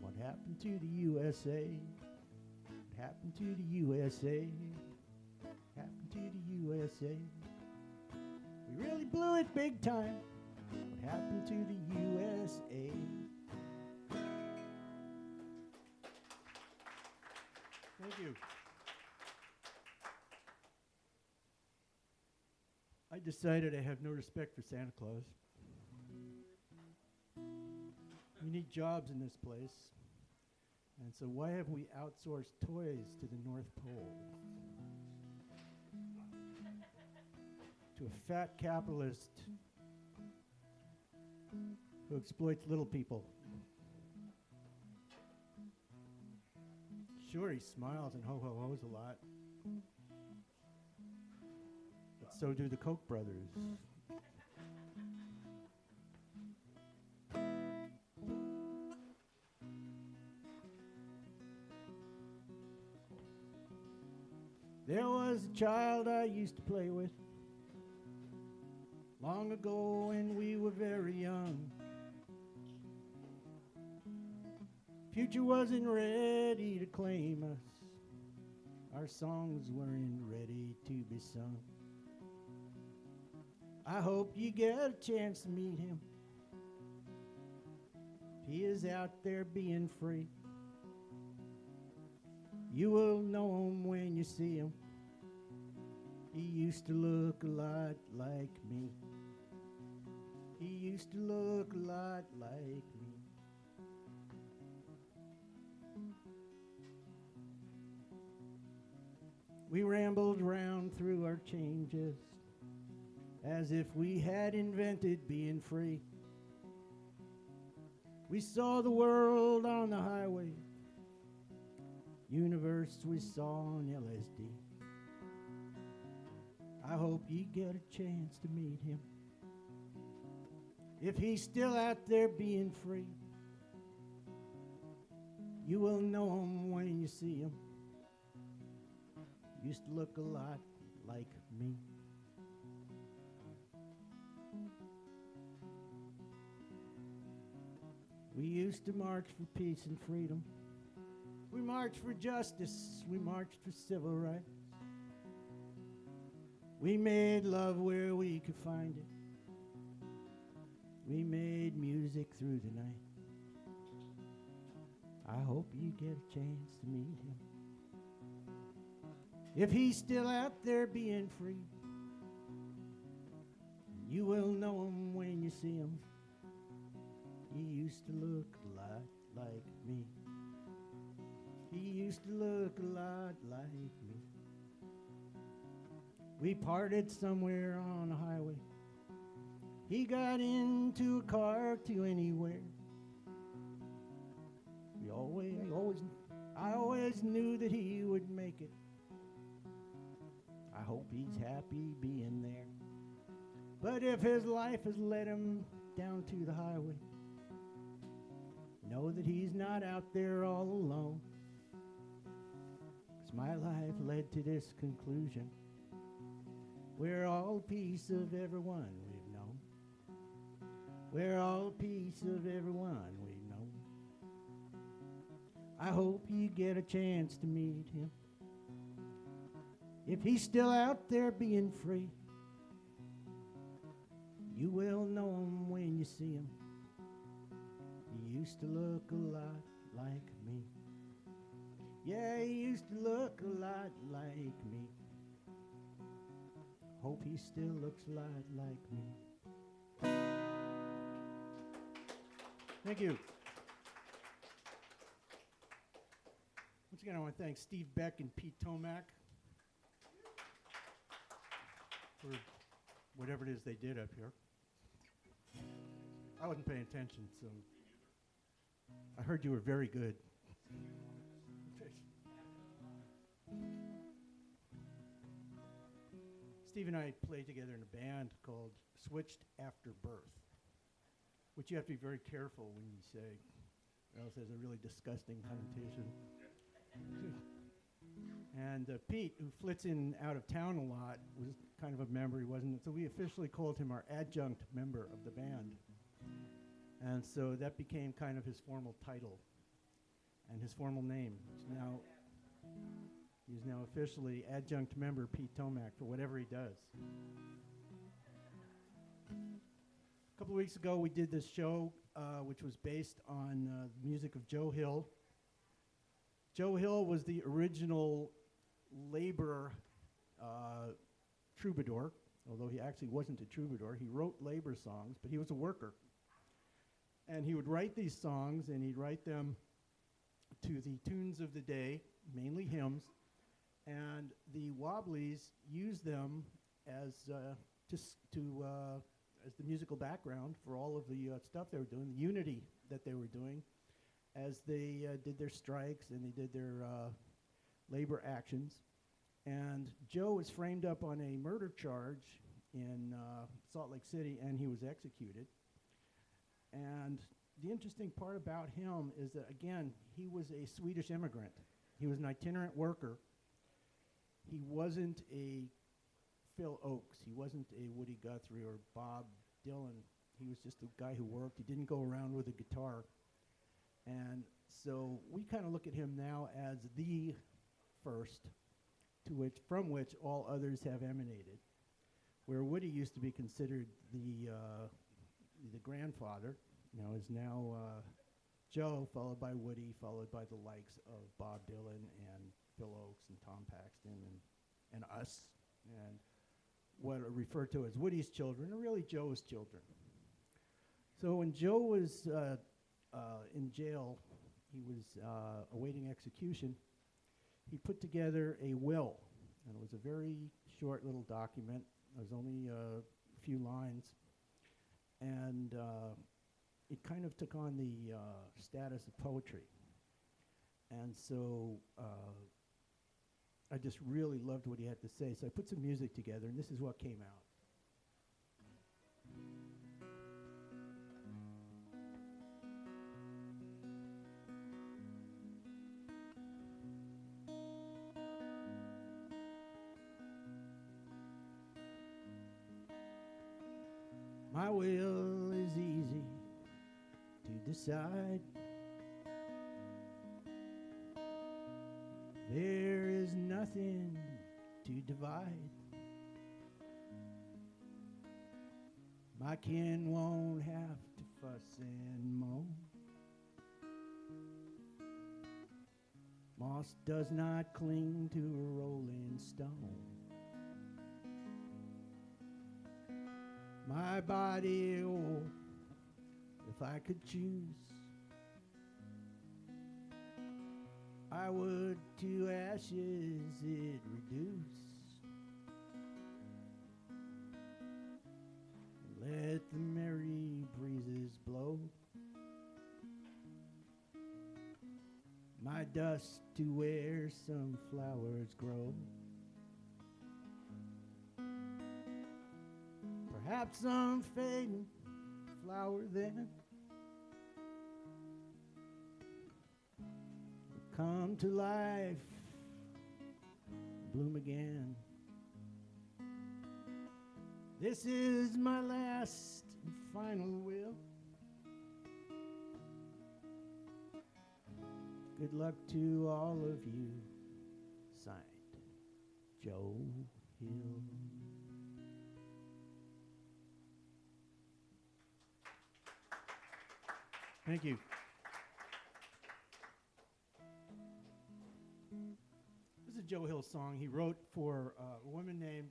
What happened to the USA? What happened to the USA? What happened to the USA? We really blew it big time. What happened to the USA? Thank you. I decided I have no respect for Santa Claus. We need jobs in this place. And so why have we outsourced toys to the North Pole? To a fat capitalist who exploits little people. Sure, he smiles and ho-ho-hos a lot. But so do the Koch brothers. There was a child I used to play with long ago when we were very young. Future wasn't ready to claim us. Our songs weren't ready to be sung. I hope you get a chance to meet him. He is out there being free. You will know him when you see him. He used to look a lot like me. He used to look a lot like me. We rambled round through our changes as if we had invented being free. We saw the world on the highway, universe we saw on LSD. I hope you get a chance to meet him. If he's still out there being free, you will know him when you see him. Used to look a lot like me. We used to march for peace and freedom. We marched for justice. We marched for civil rights. We made love where we could find it. We made music through the night. I hope you get a chance to meet him. If he's still out there being free, you will know him when you see him. He used to look a lot like me. He used to look a lot like me. We parted somewhere on a highway. He got into a car to anywhere. I always knew that he would make it. I hope he's happy being there. But if his life has led him down to the highway, know that he's not out there all alone. 'Cause my life led to this conclusion. We're all a piece of everyone we've known. We're all a piece of everyone we've known. I hope you get a chance to meet him. If he's still out there being free, you will know him when you see him. He used to look a lot like me. Yeah, he used to look a lot like me. Hope hope he still looks a lot like me. Thank you. Once again, I want to thank Steve Beck and Pete Tomac for whatever it is they did up here. I wasn't paying attention, so I heard you were very good. Steve and I played together in a band called Switched After Birth, which you have to be very careful when you say, or else has a really disgusting connotation. And Pete, who flits in and out of town a lot, was kind of a member. He wasn't, so we officially called him our adjunct member of the band. And so that became kind of his formal title and his formal name. He's now officially adjunct member Pete Tomac for whatever he does. A couple of weeks ago, we did this show, which was based on the music of Joe Hill. Joe Hill was the original labor troubadour, although he actually wasn't a troubadour. He wrote labor songs, but he was a worker. And he would write these songs, and he'd write them to the tunes of the day, mainly hymns, and the Wobblies used them as as the musical background for all of the stuff they were doing, the unity that they were doing, as they did their strikes and they did their labor actions. And Joe was framed up on a murder charge in Salt Lake City, and he was executed. And the interesting part about him is that, again, he was a Swedish immigrant. He was an itinerant worker. He wasn't a Phil Oakes. He wasn't a Woody Guthrie or Bob Dylan. He was just a guy who worked. He didn't go around with a guitar. And so we kind of look at him now as the first from which all others have emanated. Where Woody used to be considered the grandfather, is now Joe, followed by Woody, followed by the likes of Bob Dylan and Phil Oakes and Tom Paxton and us, and what are referred to as Woody's children are really Joe's children. So when Joe was in jail, he was awaiting execution, he put together a will, and it was a very short little document. It was only a few lines, and it kind of took on the status of poetry. And so I just really loved what he had to say. So I put some music together, and this is what came out. My will is easy to decide. There is nothing to divide. My kin won't have to fuss and moan. Moss does not cling to a rolling stone. My body, oh, if I could choose, I would to ashes it reduce. Let the merry breezes blow. My dust to where some flowers grow. Perhaps some fading flower then will come to life, bloom again. This is my last and final will. Good luck to all of you. Signed, Joe Hill. Thank you. This is a Joe Hill song he wrote for a woman named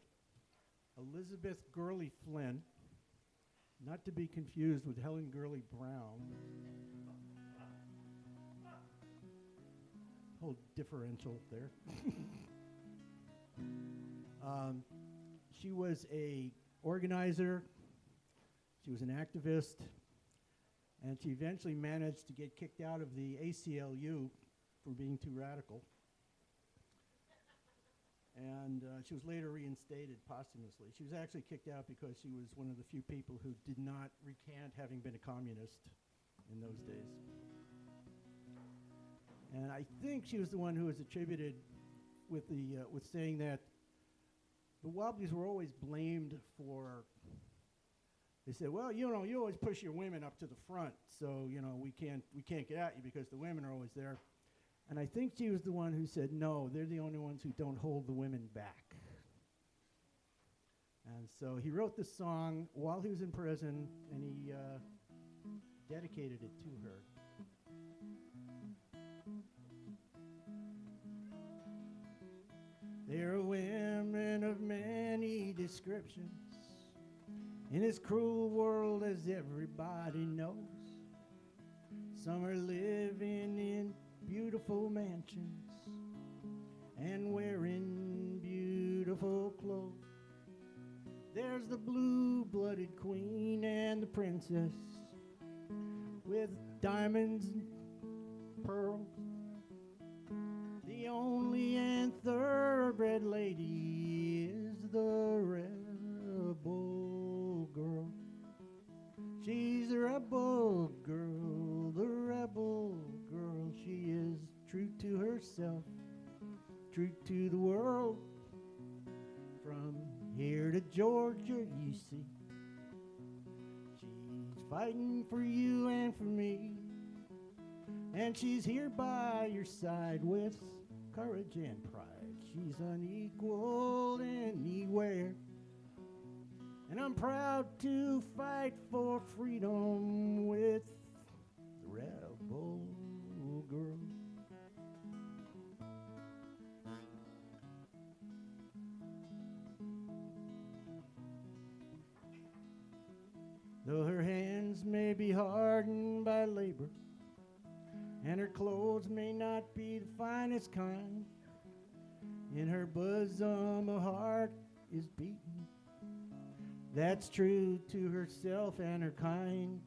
Elizabeth Gurley Flynn, not to be confused with Helen Gurley Brown. Whole differential there. She was a organizer, she was an activist, and she eventually managed to get kicked out of the ACLU for being too radical. And she was later reinstated posthumously. She was actually kicked out because she was one of the few people who did not recant having been a communist in those days. And I think she was the one who was attributed with saying that the Wobblies were always blamed for. They said, well, you know, you always push your women up to the front, so you know we can't get at you because the women are always there. And I think she was the one who said, no, they're the only ones who don't hold the women back. And so he wrote this song while he was in prison, and he dedicated it to her. There are women of many descriptions in this cruel world, as everybody knows. Some are living in beautiful mansions and wearing beautiful clothes. There's the blue-blooded queen and the princess with diamonds and pearls. The only and thoroughbred lady is the rebel girl. She's a rebel girl, the rebel girl. She is true to herself, true to the world. From here to Georgia, you see, she's fighting for you and for me. And she's here by your side with courage and pride. She's unequaled anywhere. And I'm proud to fight for freedom with the rebel girl. Though her hands may be hardened by labor, and her clothes may not be the finest kind, in her bosom a heart is beating that's true to herself and her kind.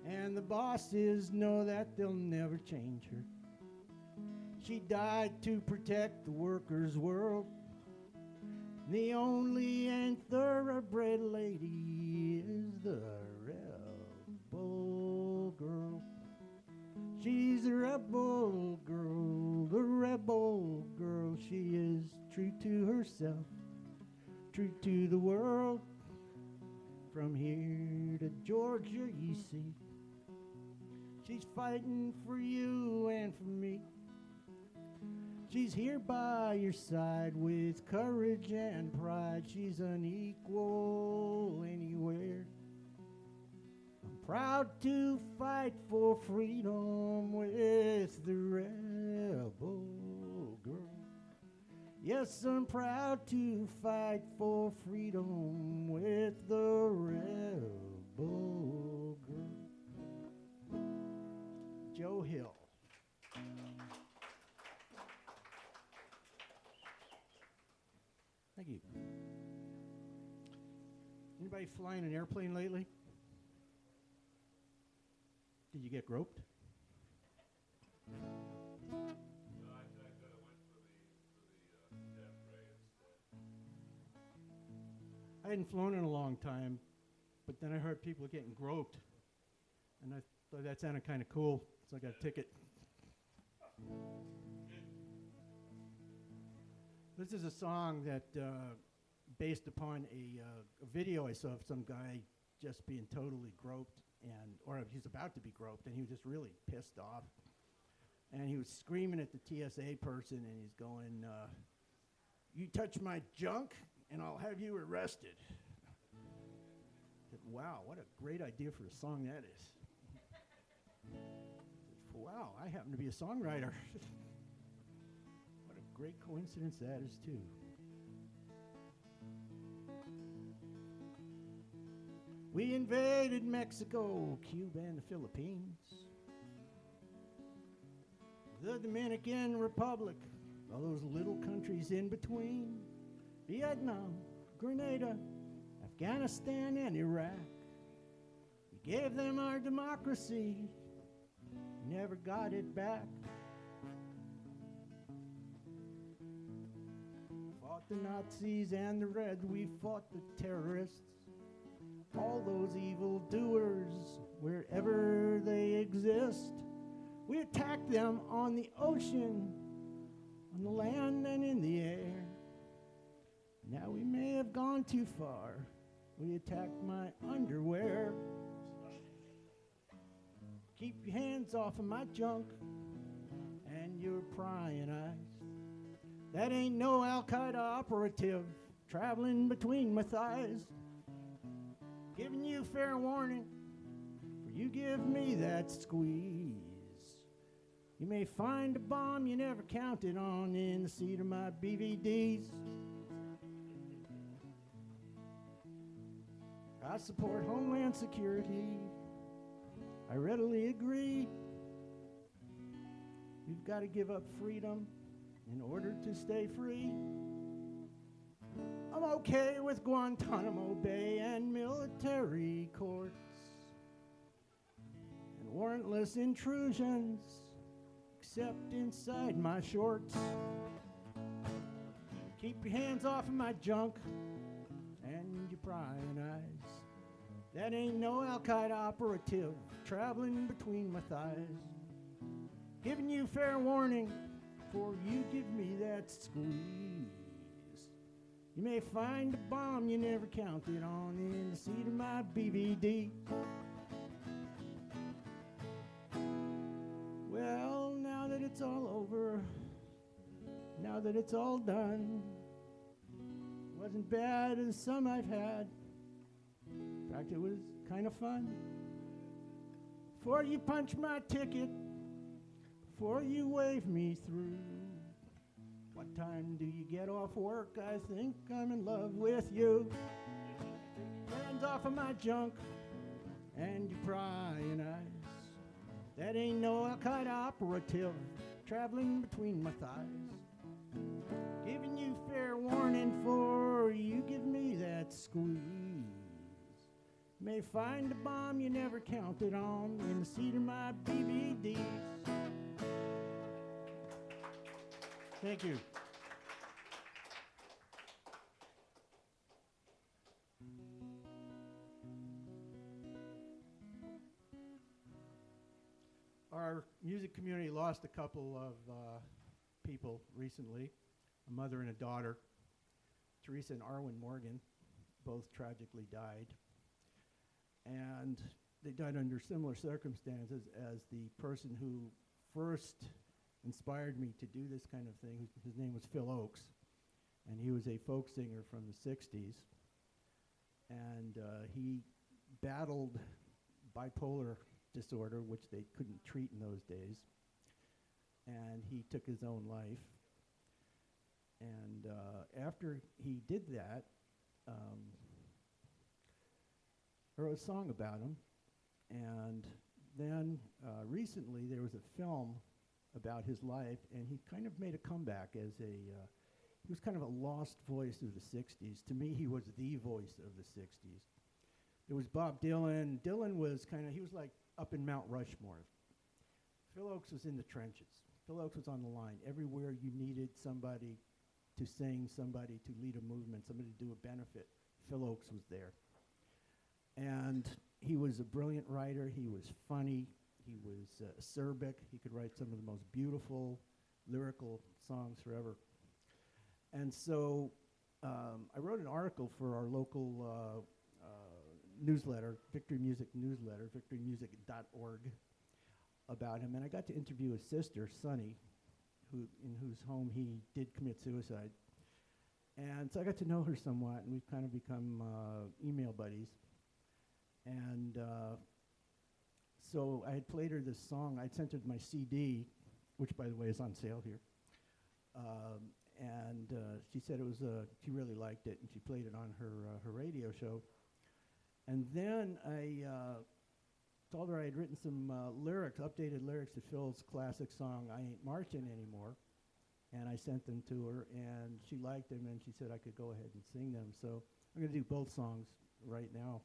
And the bosses know that they'll never change her. She died to protect the workers' world. The only and thoroughbred lady is the rebel girl. She's a rebel girl, the rebel girl. She is true to herself, true to the world. From here to Georgia, you see, she's fighting for you and for me. She's here by your side with courage and pride. She's unequal anywhere. I'm proud to fight for freedom with the rebel girl. Yes, I'm proud to fight for freedom with the rebel girl. Joe Hill. Thank you. Anybody flying an airplane lately? Did you get groped? No, I went for the death ray instead. I hadn't flown in a long time, but then I heard people getting groped, and I thought that sounded kind of cool, so I got a ticket. This is a song that based upon a video I saw of some guy just being totally groped, or he's about to be groped, and he was just really pissed off. And he was screaming at the TSA person, and he's going, "You touch my junk, and I'll have you arrested." I said, wow, what a great idea for a song that is. Wow, I happen to be a songwriter. What a great coincidence that is, too. We invaded Mexico, Cuba, and the Philippines. The Dominican Republic, all those little countries in between. Vietnam, Grenada, Afghanistan, and Iraq. We gave them our democracy, never got it back. Fought the Nazis and the Reds, we fought the terrorists. All those evil doers, wherever they exist. We attacked them on the ocean, on the land, and in the air. Now we may have gone too far. We attacked my underwear. Keep your hands off of my junk and your prying eyes. That ain't no Al-Qaeda operative traveling between my thighs. Giving you fair warning, for you give me that squeeze. You may find a bomb you never counted on in the seat of my BVDs. I support Homeland Security. I readily agree. We've got to give up freedom in order to stay free. I'm okay with Guantanamo Bay and military courts and warrantless intrusions, except inside my shorts. Keep your hands off of my junk and your prying eyes. That ain't no Al-Qaeda operative traveling between my thighs. Giving you fair warning, for you give me that squeeze. You may find a bomb you never counted on in the seat of my BVD. Well, now that it's all over, now that it's all done, wasn't bad as some I've had. In fact, it was kind of fun. Before you punch my ticket, before you wave me through, what time do you get off work? I think I'm in love with you. Hands off of my junk and your prying eyes. That ain't no Al-Qaeda operative traveling between my thighs. Giving you fair warning, for you give me that squeeze. May find a bomb you never counted on in the seat of my BVDs. Thank you. Our music community lost a couple of people recently, a mother and a daughter. Teresa and Arwen Morgan both tragically died. And they died under similar circumstances as the person who first inspired me to do this kind of thing. His name was Phil Oakes, and he was a folk singer from the 60s. And he battled bipolar disorder, which they couldn't treat in those days. And he took his own life. And after he did that, I wrote a song about him. And then recently there was a film about his life, and he kind of made a comeback as he was kind of a lost voice of the 60s. To me, he was the voice of the 60s. There was Bob Dylan. Dylan was he was like up in Mount Rushmore. Phil Oakes was in the trenches. Phil Oakes was on the line. Everywhere you needed somebody to sing, somebody to lead a movement, somebody to do a benefit, Phil Oakes was there. And he was a brilliant writer. He was funny. He was acerbic. He could write some of the most beautiful lyrical songs forever. And so I wrote an article for our local newsletter, Victory Music newsletter, victorymusic.org, about him. And I got to interview his sister, Sunny, in whose home he did commit suicide. And so I got to know her somewhat, and we've kind of become email buddies. And so I had played her this song. I'd sent her my CD, which, by the way, is on sale here. And she said it was, she really liked it, and she played it on her radio show. And then I told her I had written some lyrics, updated lyrics to Phil's classic song, I Ain't Marching Anymore. And I sent them to her, and she liked them, and she said I could go ahead and sing them. So I'm going to do both songs right now.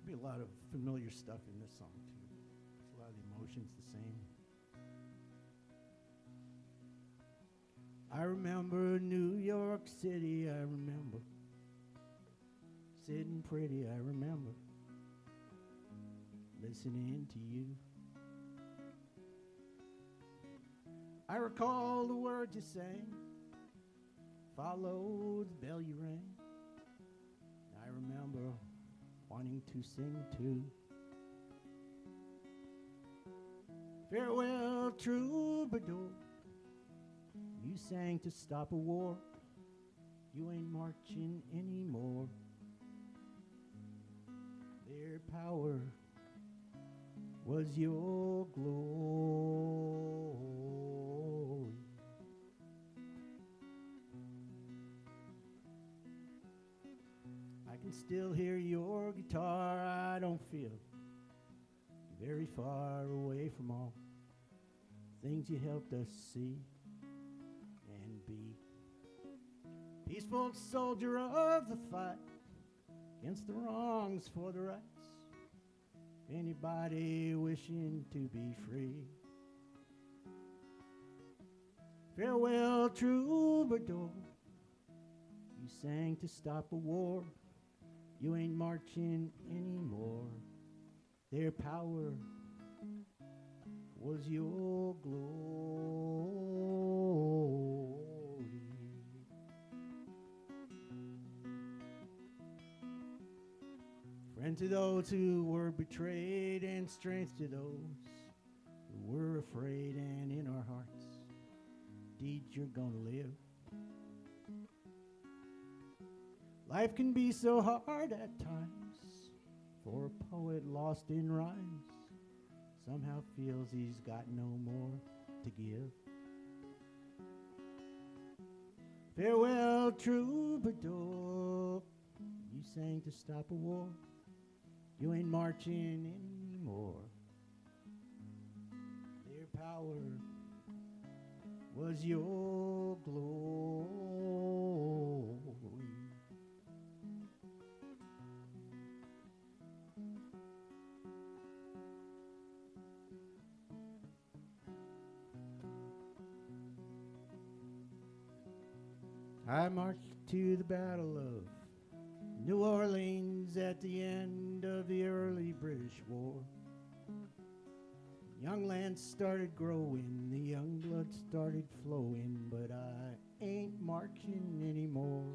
There's going to be a lot of familiar stuff in this song, too. There's a lot of the emotions the same. I remember New York City, I remember. Sitting pretty, I remember. Listening to you. I recall the words you sang. Follow the bell you rang. I remember wanting to sing too. Farewell, troubadour. You sang to stop a war. You ain't marching anymore. Their power was your glory. I can still hear your guitar. I don't feel very far away from all things you helped us see and be. Peaceful soldier of the fight against the wrongs for the rights. Anybody wishing to be free. Farewell, troubadour. You sang to stop a war. You ain't marching anymore. Their power was your glory. Friend to those who were betrayed, and strength to those who were afraid, and in our hearts, deeds you're gonna live. Life can be so hard at times, for a poet lost in rhymes somehow feels he's got no more to give. Farewell, troubadour, you sang to stop a war. You ain't marching anymore. Their power was your glory. I marched to the Battle of New Orleans at the end of the early British War. Young land started growing, the young blood started flowing, but I ain't marching anymore.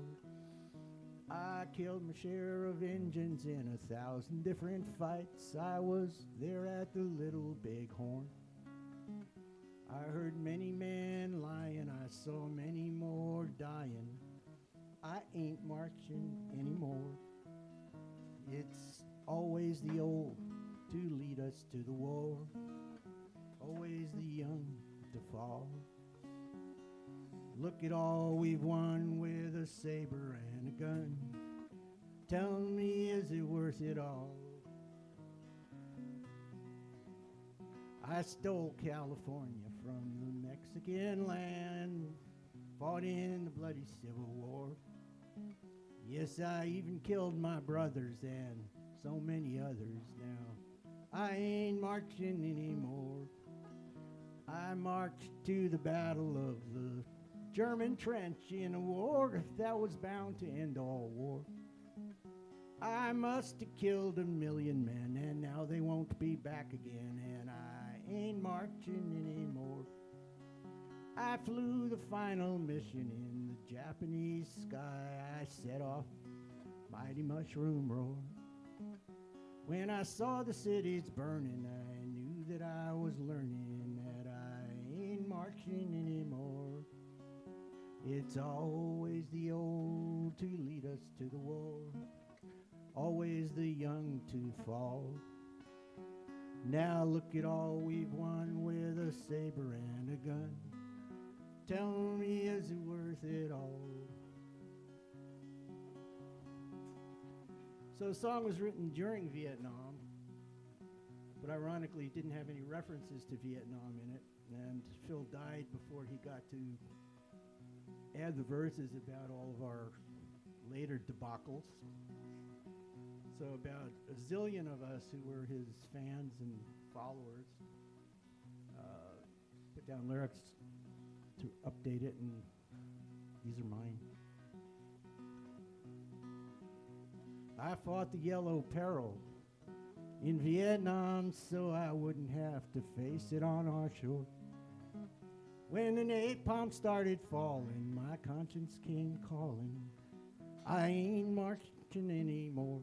I killed my share of Injuns in 1,000 different fights. I was there at the Little Big Horn. I heard many men lying, I saw many more dying. I ain't marching anymore. It's always the old to lead us to the war, always the young to fall. Look at all we've won with a saber and a gun. Tell me, is it worth it all? I stole California from the Mexican land, fought in the bloody Civil War. Yes, I even killed my brothers and so many others now. I ain't marching anymore. I marched to the battle of the German trench in a war that was bound to end all war. I must have killed 1 million men, and now they won't be back again, and I ain't marching anymore. I flew the final mission in the Japanese sky. I set off mighty mushroom roar. When I saw the cities burning, I knew that I was learning that I ain't marching anymore. It's always the old to lead us to the war, always the young to fall. Now look at all we've won with a saber and a gun. Tell me, is it worth it all? So the song was written during Vietnam, but ironically it didn't have any references to Vietnam in it. And Phil died before he got to add the verses about all of our later debacles. So about a zillion of us who were his fans and followers put down lyrics to update it, and these are mine. I fought the yellow peril in Vietnam so I wouldn't have to face it on our shore. When the napalm started falling, my conscience came calling. I ain't marching anymore.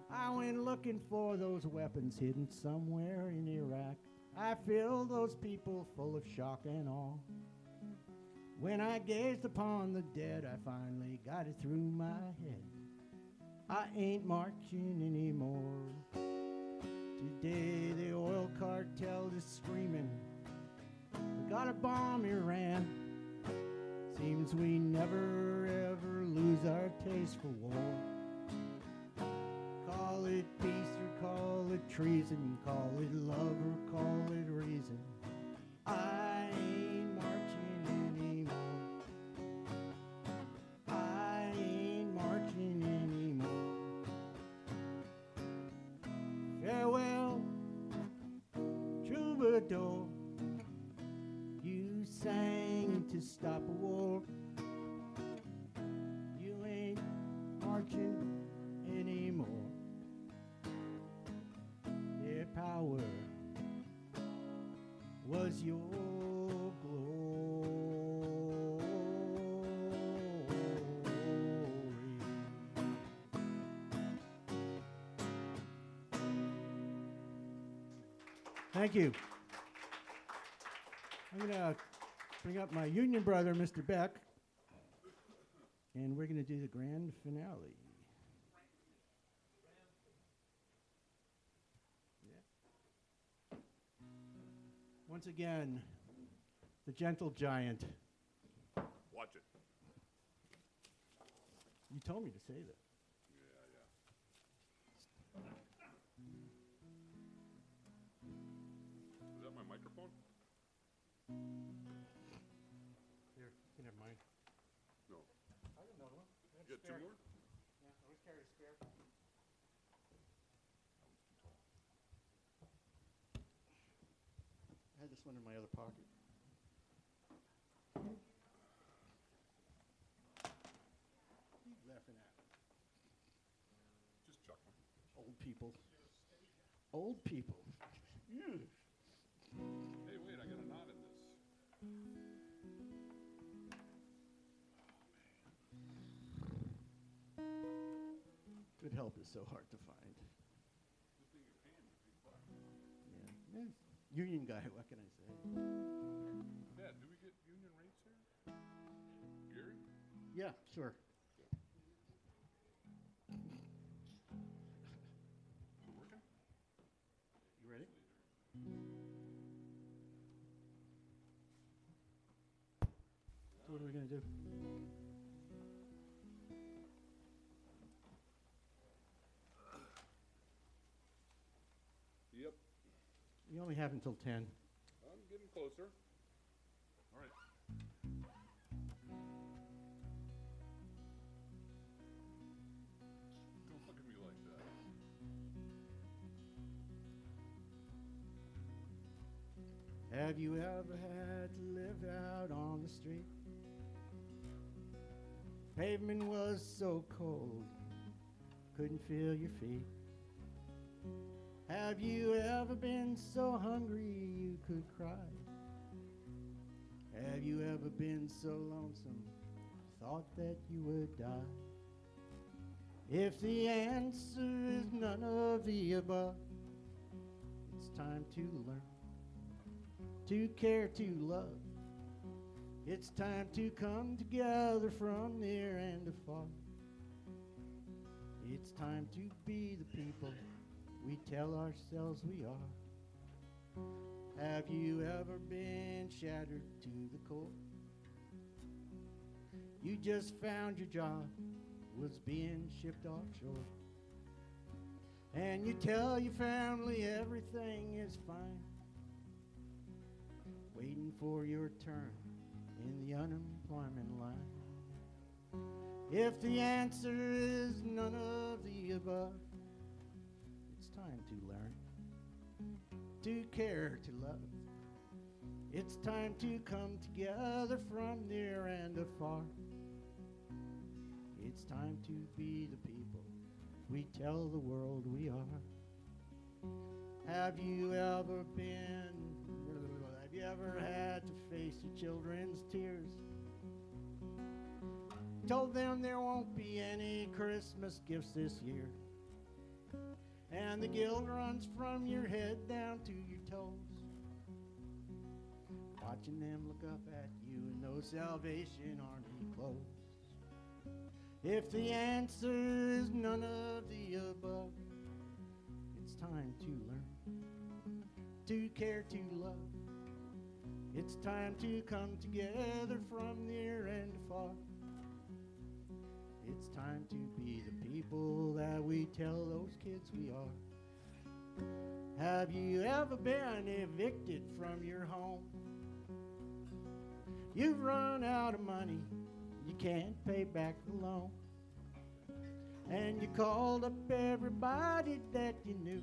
I went looking for those weapons hidden somewhere in Iraq. I filled those people full of shock and awe. When I gazed upon the dead, I finally got it through my head. I ain't marching anymore. Today the oil cartel is screaming, we gotta bomb Iran. Seems we never ever lose our taste for war. Call it peace or call it treason, call it love or call it reason. I ain't marching anymore. I ain't marching anymore. Farewell, troubadour. You sang to stop a war. You ain't marching anymore. Their power was your glory. Thank you. I'm going to bring up my union brother, Mr. Beck, and we're going to do the grand finale. Yeah. Once again, the gentle giant. Watch it. You told me to say that. Is that my microphone? Here, you can have mine. No. I got another one. You got two more? Yeah, I always carry a spare. I had this one in my other pocket. What are you laughing at? Just chuckling. Old people. Old people. Hey, wait, I got a knot in this. Good help is so hard to find. This thing is handy. Yeah. Union guy, what can I say? Yeah, do we get union rates here? Gary? Yeah, sure. Is it working? You ready? So what are we going to do? Yep. You only have until 10. I'm getting closer. All right. Don't look at me like that. Have you ever had to live out on the street? Pavement was so cold, couldn't feel your feet. Have you ever been so hungry you could cry? Have you ever been so lonesome, thought that you would die? If the answer is none of the above, it's time to learn, to care, to love. It's time to come together from near and afar. It's time to be the people we tell ourselves we are. Have you ever been shattered to the core? You just found your job was being shipped offshore, and you tell your family everything is fine, waiting for your turn in the unemployment line. If the answer is none of the above, it's time to learn to care, to love. It's time to come together from near and afar. It's time to be the people we tell the world we are. Have you ever had to face your children's tears? Told them there won't be any Christmas gifts this year, and the guilt runs from your head down to your toes, watching them look up at you in those Salvation Army clothes. If the answer is none of the above, it's time to learn to care, to love. It's time to come together from near and far. It's time to be the people that we tell those kids we are. Have you ever been evicted from your home? You've run out of money, you can't pay back the loan, and you called up everybody that you knew,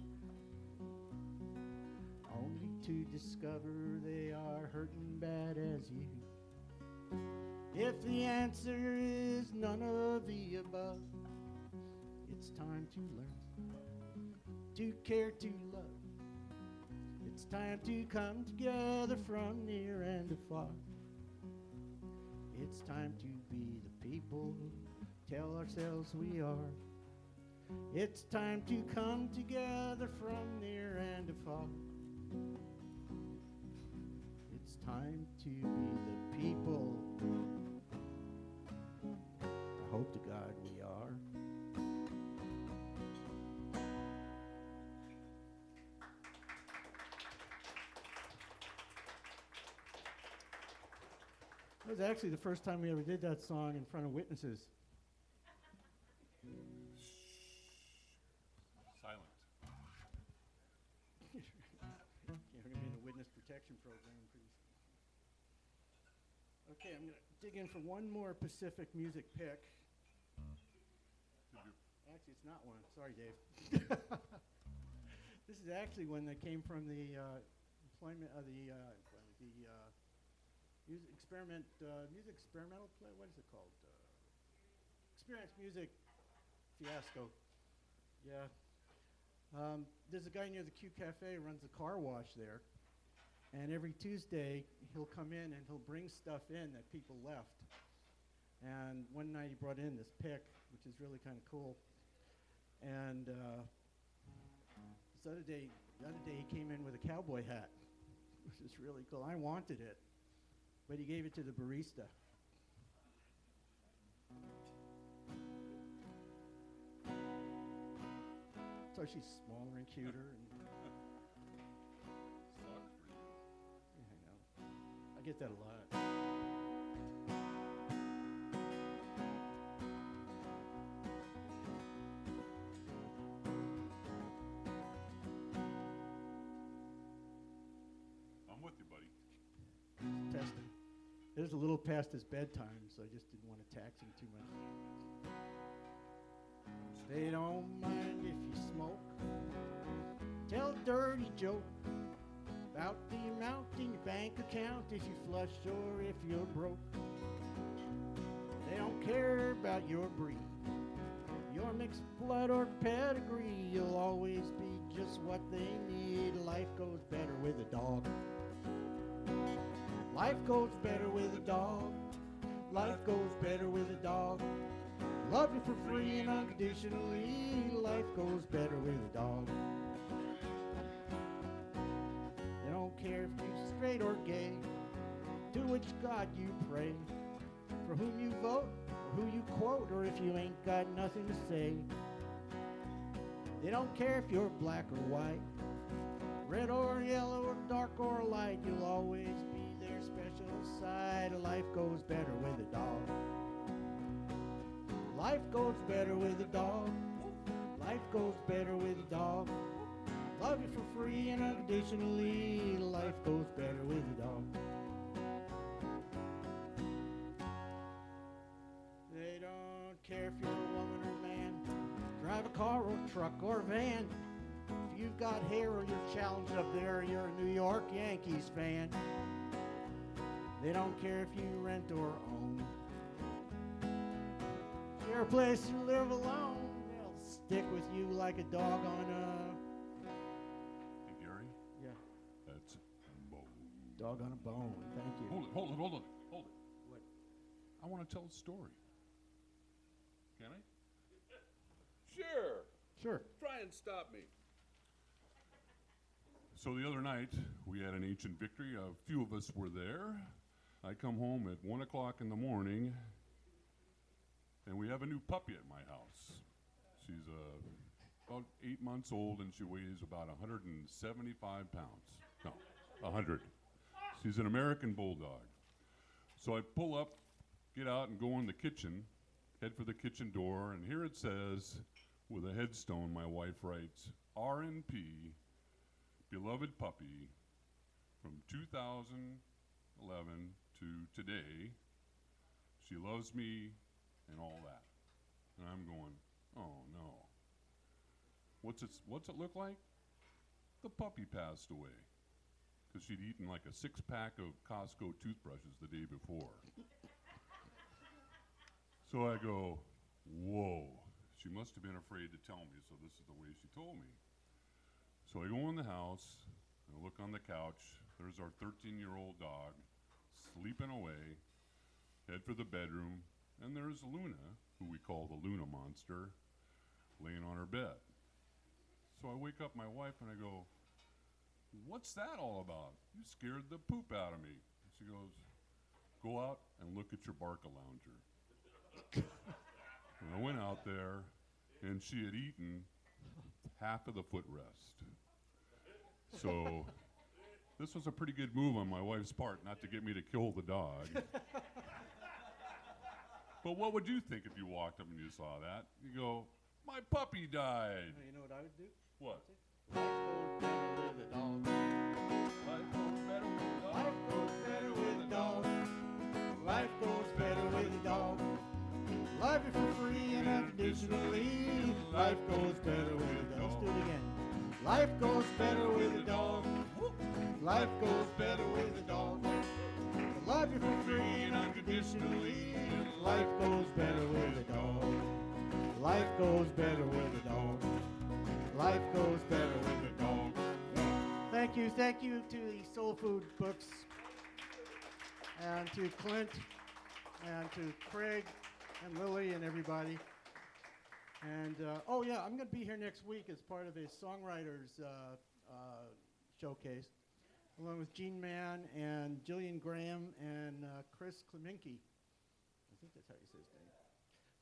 only to discover they are hurting bad as you. If the answer is none of the above, it's time to learn to care, to love. It's time to come together from near and afar. It's time to be the people tell ourselves we are. It's time to come together from near and afar. It's time to be the people. I hope to God we are. It was actually the first time we ever did that song in front of witnesses. Silent. Yeah, we're going to be in the witness protection program pretty soon. Okay, I'm going to dig in for one more Pacific music pick. Actually, it's not one. Sorry, Dave. This is actually one that came from the music experimental play. What is it called? Experience Music Fiasco. Yeah. There's a guy near the Q Cafe who runs a car wash there, and every Tuesday he'll come in and he'll bring stuff in that people left. And one night he brought in this pick, which is really kind of cool. And the other day he came in with a cowboy hat, which is really cool. I wanted it, but he gave it to the barista. So she's smaller and cuter. And yeah, I know. I get that a lot. I'm with you, buddy. Testing. It was a little past his bedtime, so I just didn't want to tax him too much. They don't mind if you smoke. Tell a dirty joke about the amount in your bank account, if you flush or if you're broke. They don't care about your breed, your mixed blood or pedigree. You'll always be just what they need. Life goes better with a dog. Life goes better with a dog. Life goes better with a dog. Love you for free and unconditionally. Life goes better with a dog. They don't care if you're straight or gay, to which God you pray, for whom you vote, or who you quote, or if you ain't got nothing to say. They don't care if you're black or white, red or yellow or dark or light. You'll always be their special side. Life goes better with a dog. Life goes better with a dog. Life goes better with a dog. Love you for free and unconditionally. Life goes better with a dog. They don't care if you're a woman or a man, drive a car or a truck or a van. If you've got hair or you're challenged up there, you're a New York Yankees fan. They don't care if you rent or own. If you're a place you live alone, they'll stick with you like a dog on a... Hey, Gary? Yeah. That's a bone. Dog on a bone. Thank you. Hold it. What? I want to tell a story. Can I? Sure. Try and stop me. So the other night, we had an ancient victory. A few of us were there. I come home at 1 o'clock in the morning, and we have a new puppy at my house. She's about 8 months old, and she weighs about 175 pounds. No, 100. She's an American bulldog. So I pull up, get out, and go in the kitchen, head for the kitchen door, and here it says, with a headstone, my wife writes, R&P, beloved puppy, from 2011 to today. She loves me and all that. And I'm going, oh no. What's it look like? The puppy passed away because she'd eaten like a 6-pack of Costco toothbrushes the day before. So I go, whoa. She must have been afraid to tell me, so this is the way she told me. So I go in the house, and I look on the couch. There's our 13-year-old dog, sleeping away, head for the bedroom, and there's Luna, who we call the Luna Monster, laying on her bed. So I wake up my wife and I go, what's that all about? You scared the poop out of me. And she goes, go out and look at your Barcalounger. And I went out there, and she had eaten half of the footrest. So this was a pretty good move on my wife's part, not to get me to kill the dog. But what would you think if you walked up and you saw that? You go, my puppy died. You know what I would do? What? Life goes better with a dog. Life goes better with a dog. Life goes better with a dog. Life is for free and unconditionally. Life goes better with a dog. Let's do it again. Life goes better with a dog. Life goes better with a dog. Life is for free and unconditionally. Life goes better with a dog. Life goes better with a dog. Life goes better with a dog. Thank you to the SoulFood books, and to Clint, and to Craig, and Lily, and everybody. And oh yeah, I'm going to be here next week as part of a songwriters showcase, along with Gene Mann and Jillian Graham and Chris Kleminke. I think that's how you say his name.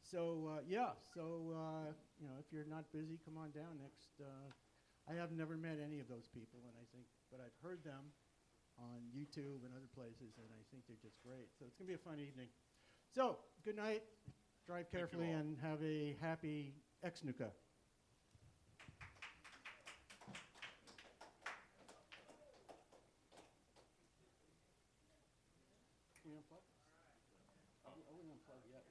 So yeah, you know, if you're not busy, come on down next. I have never met any of those people, but I've heard them on YouTube and other places, and I think they're just great. So it's going to be a fun evening. So good night. Drive carefully and have a happy Ex-Nuka. Can we unplug? I wouldn't unplug yet.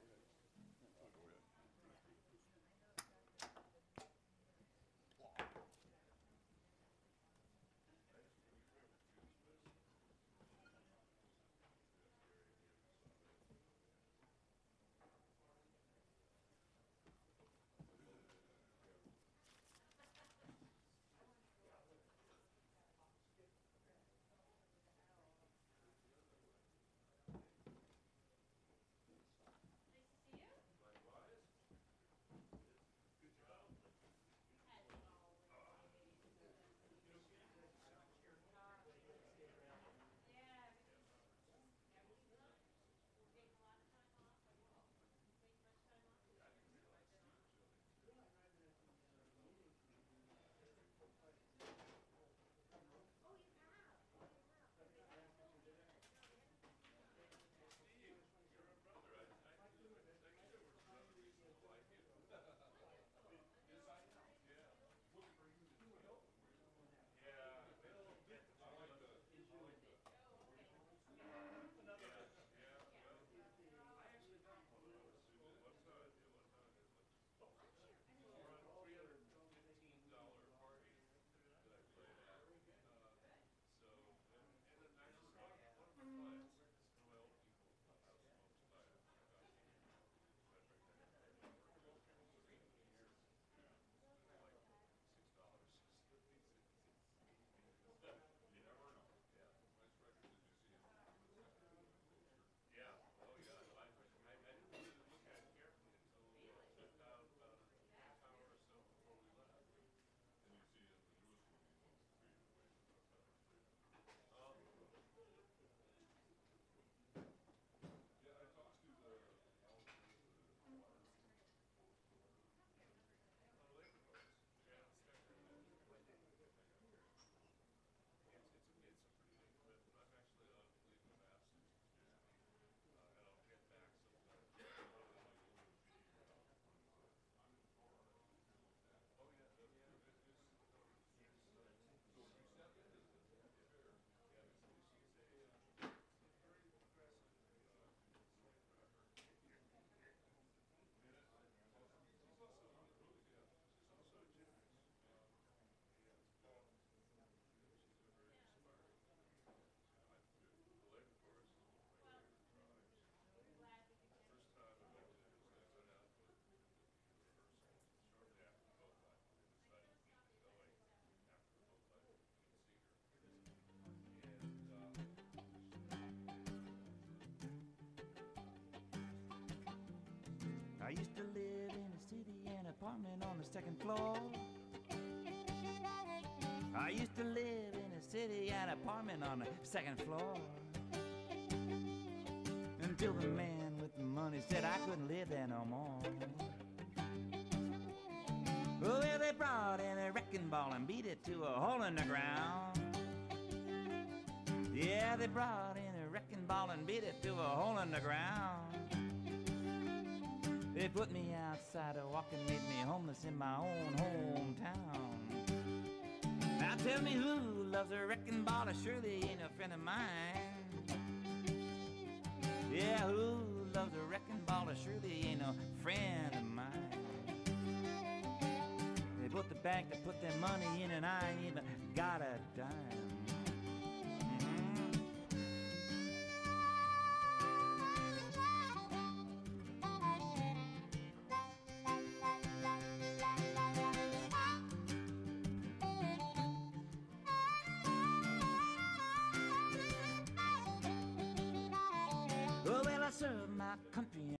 apartment on the second floor. I used to live in a city, had an apartment on the second floor. Until the man with the money said I couldn't live there no more. Well, they brought in a wrecking ball and beat it to a hole in the ground. Yeah, they brought in a wrecking ball and beat it to a hole in the ground. They put me outside a walk and made me homeless in my own hometown. Now tell me who loves a wrecking ball? It surely ain't a friend of mine. Yeah, who loves a wrecking ball? It surely ain't a friend of mine. They put the bank to put their money in and I ain't even got a dime. Well, I serve my country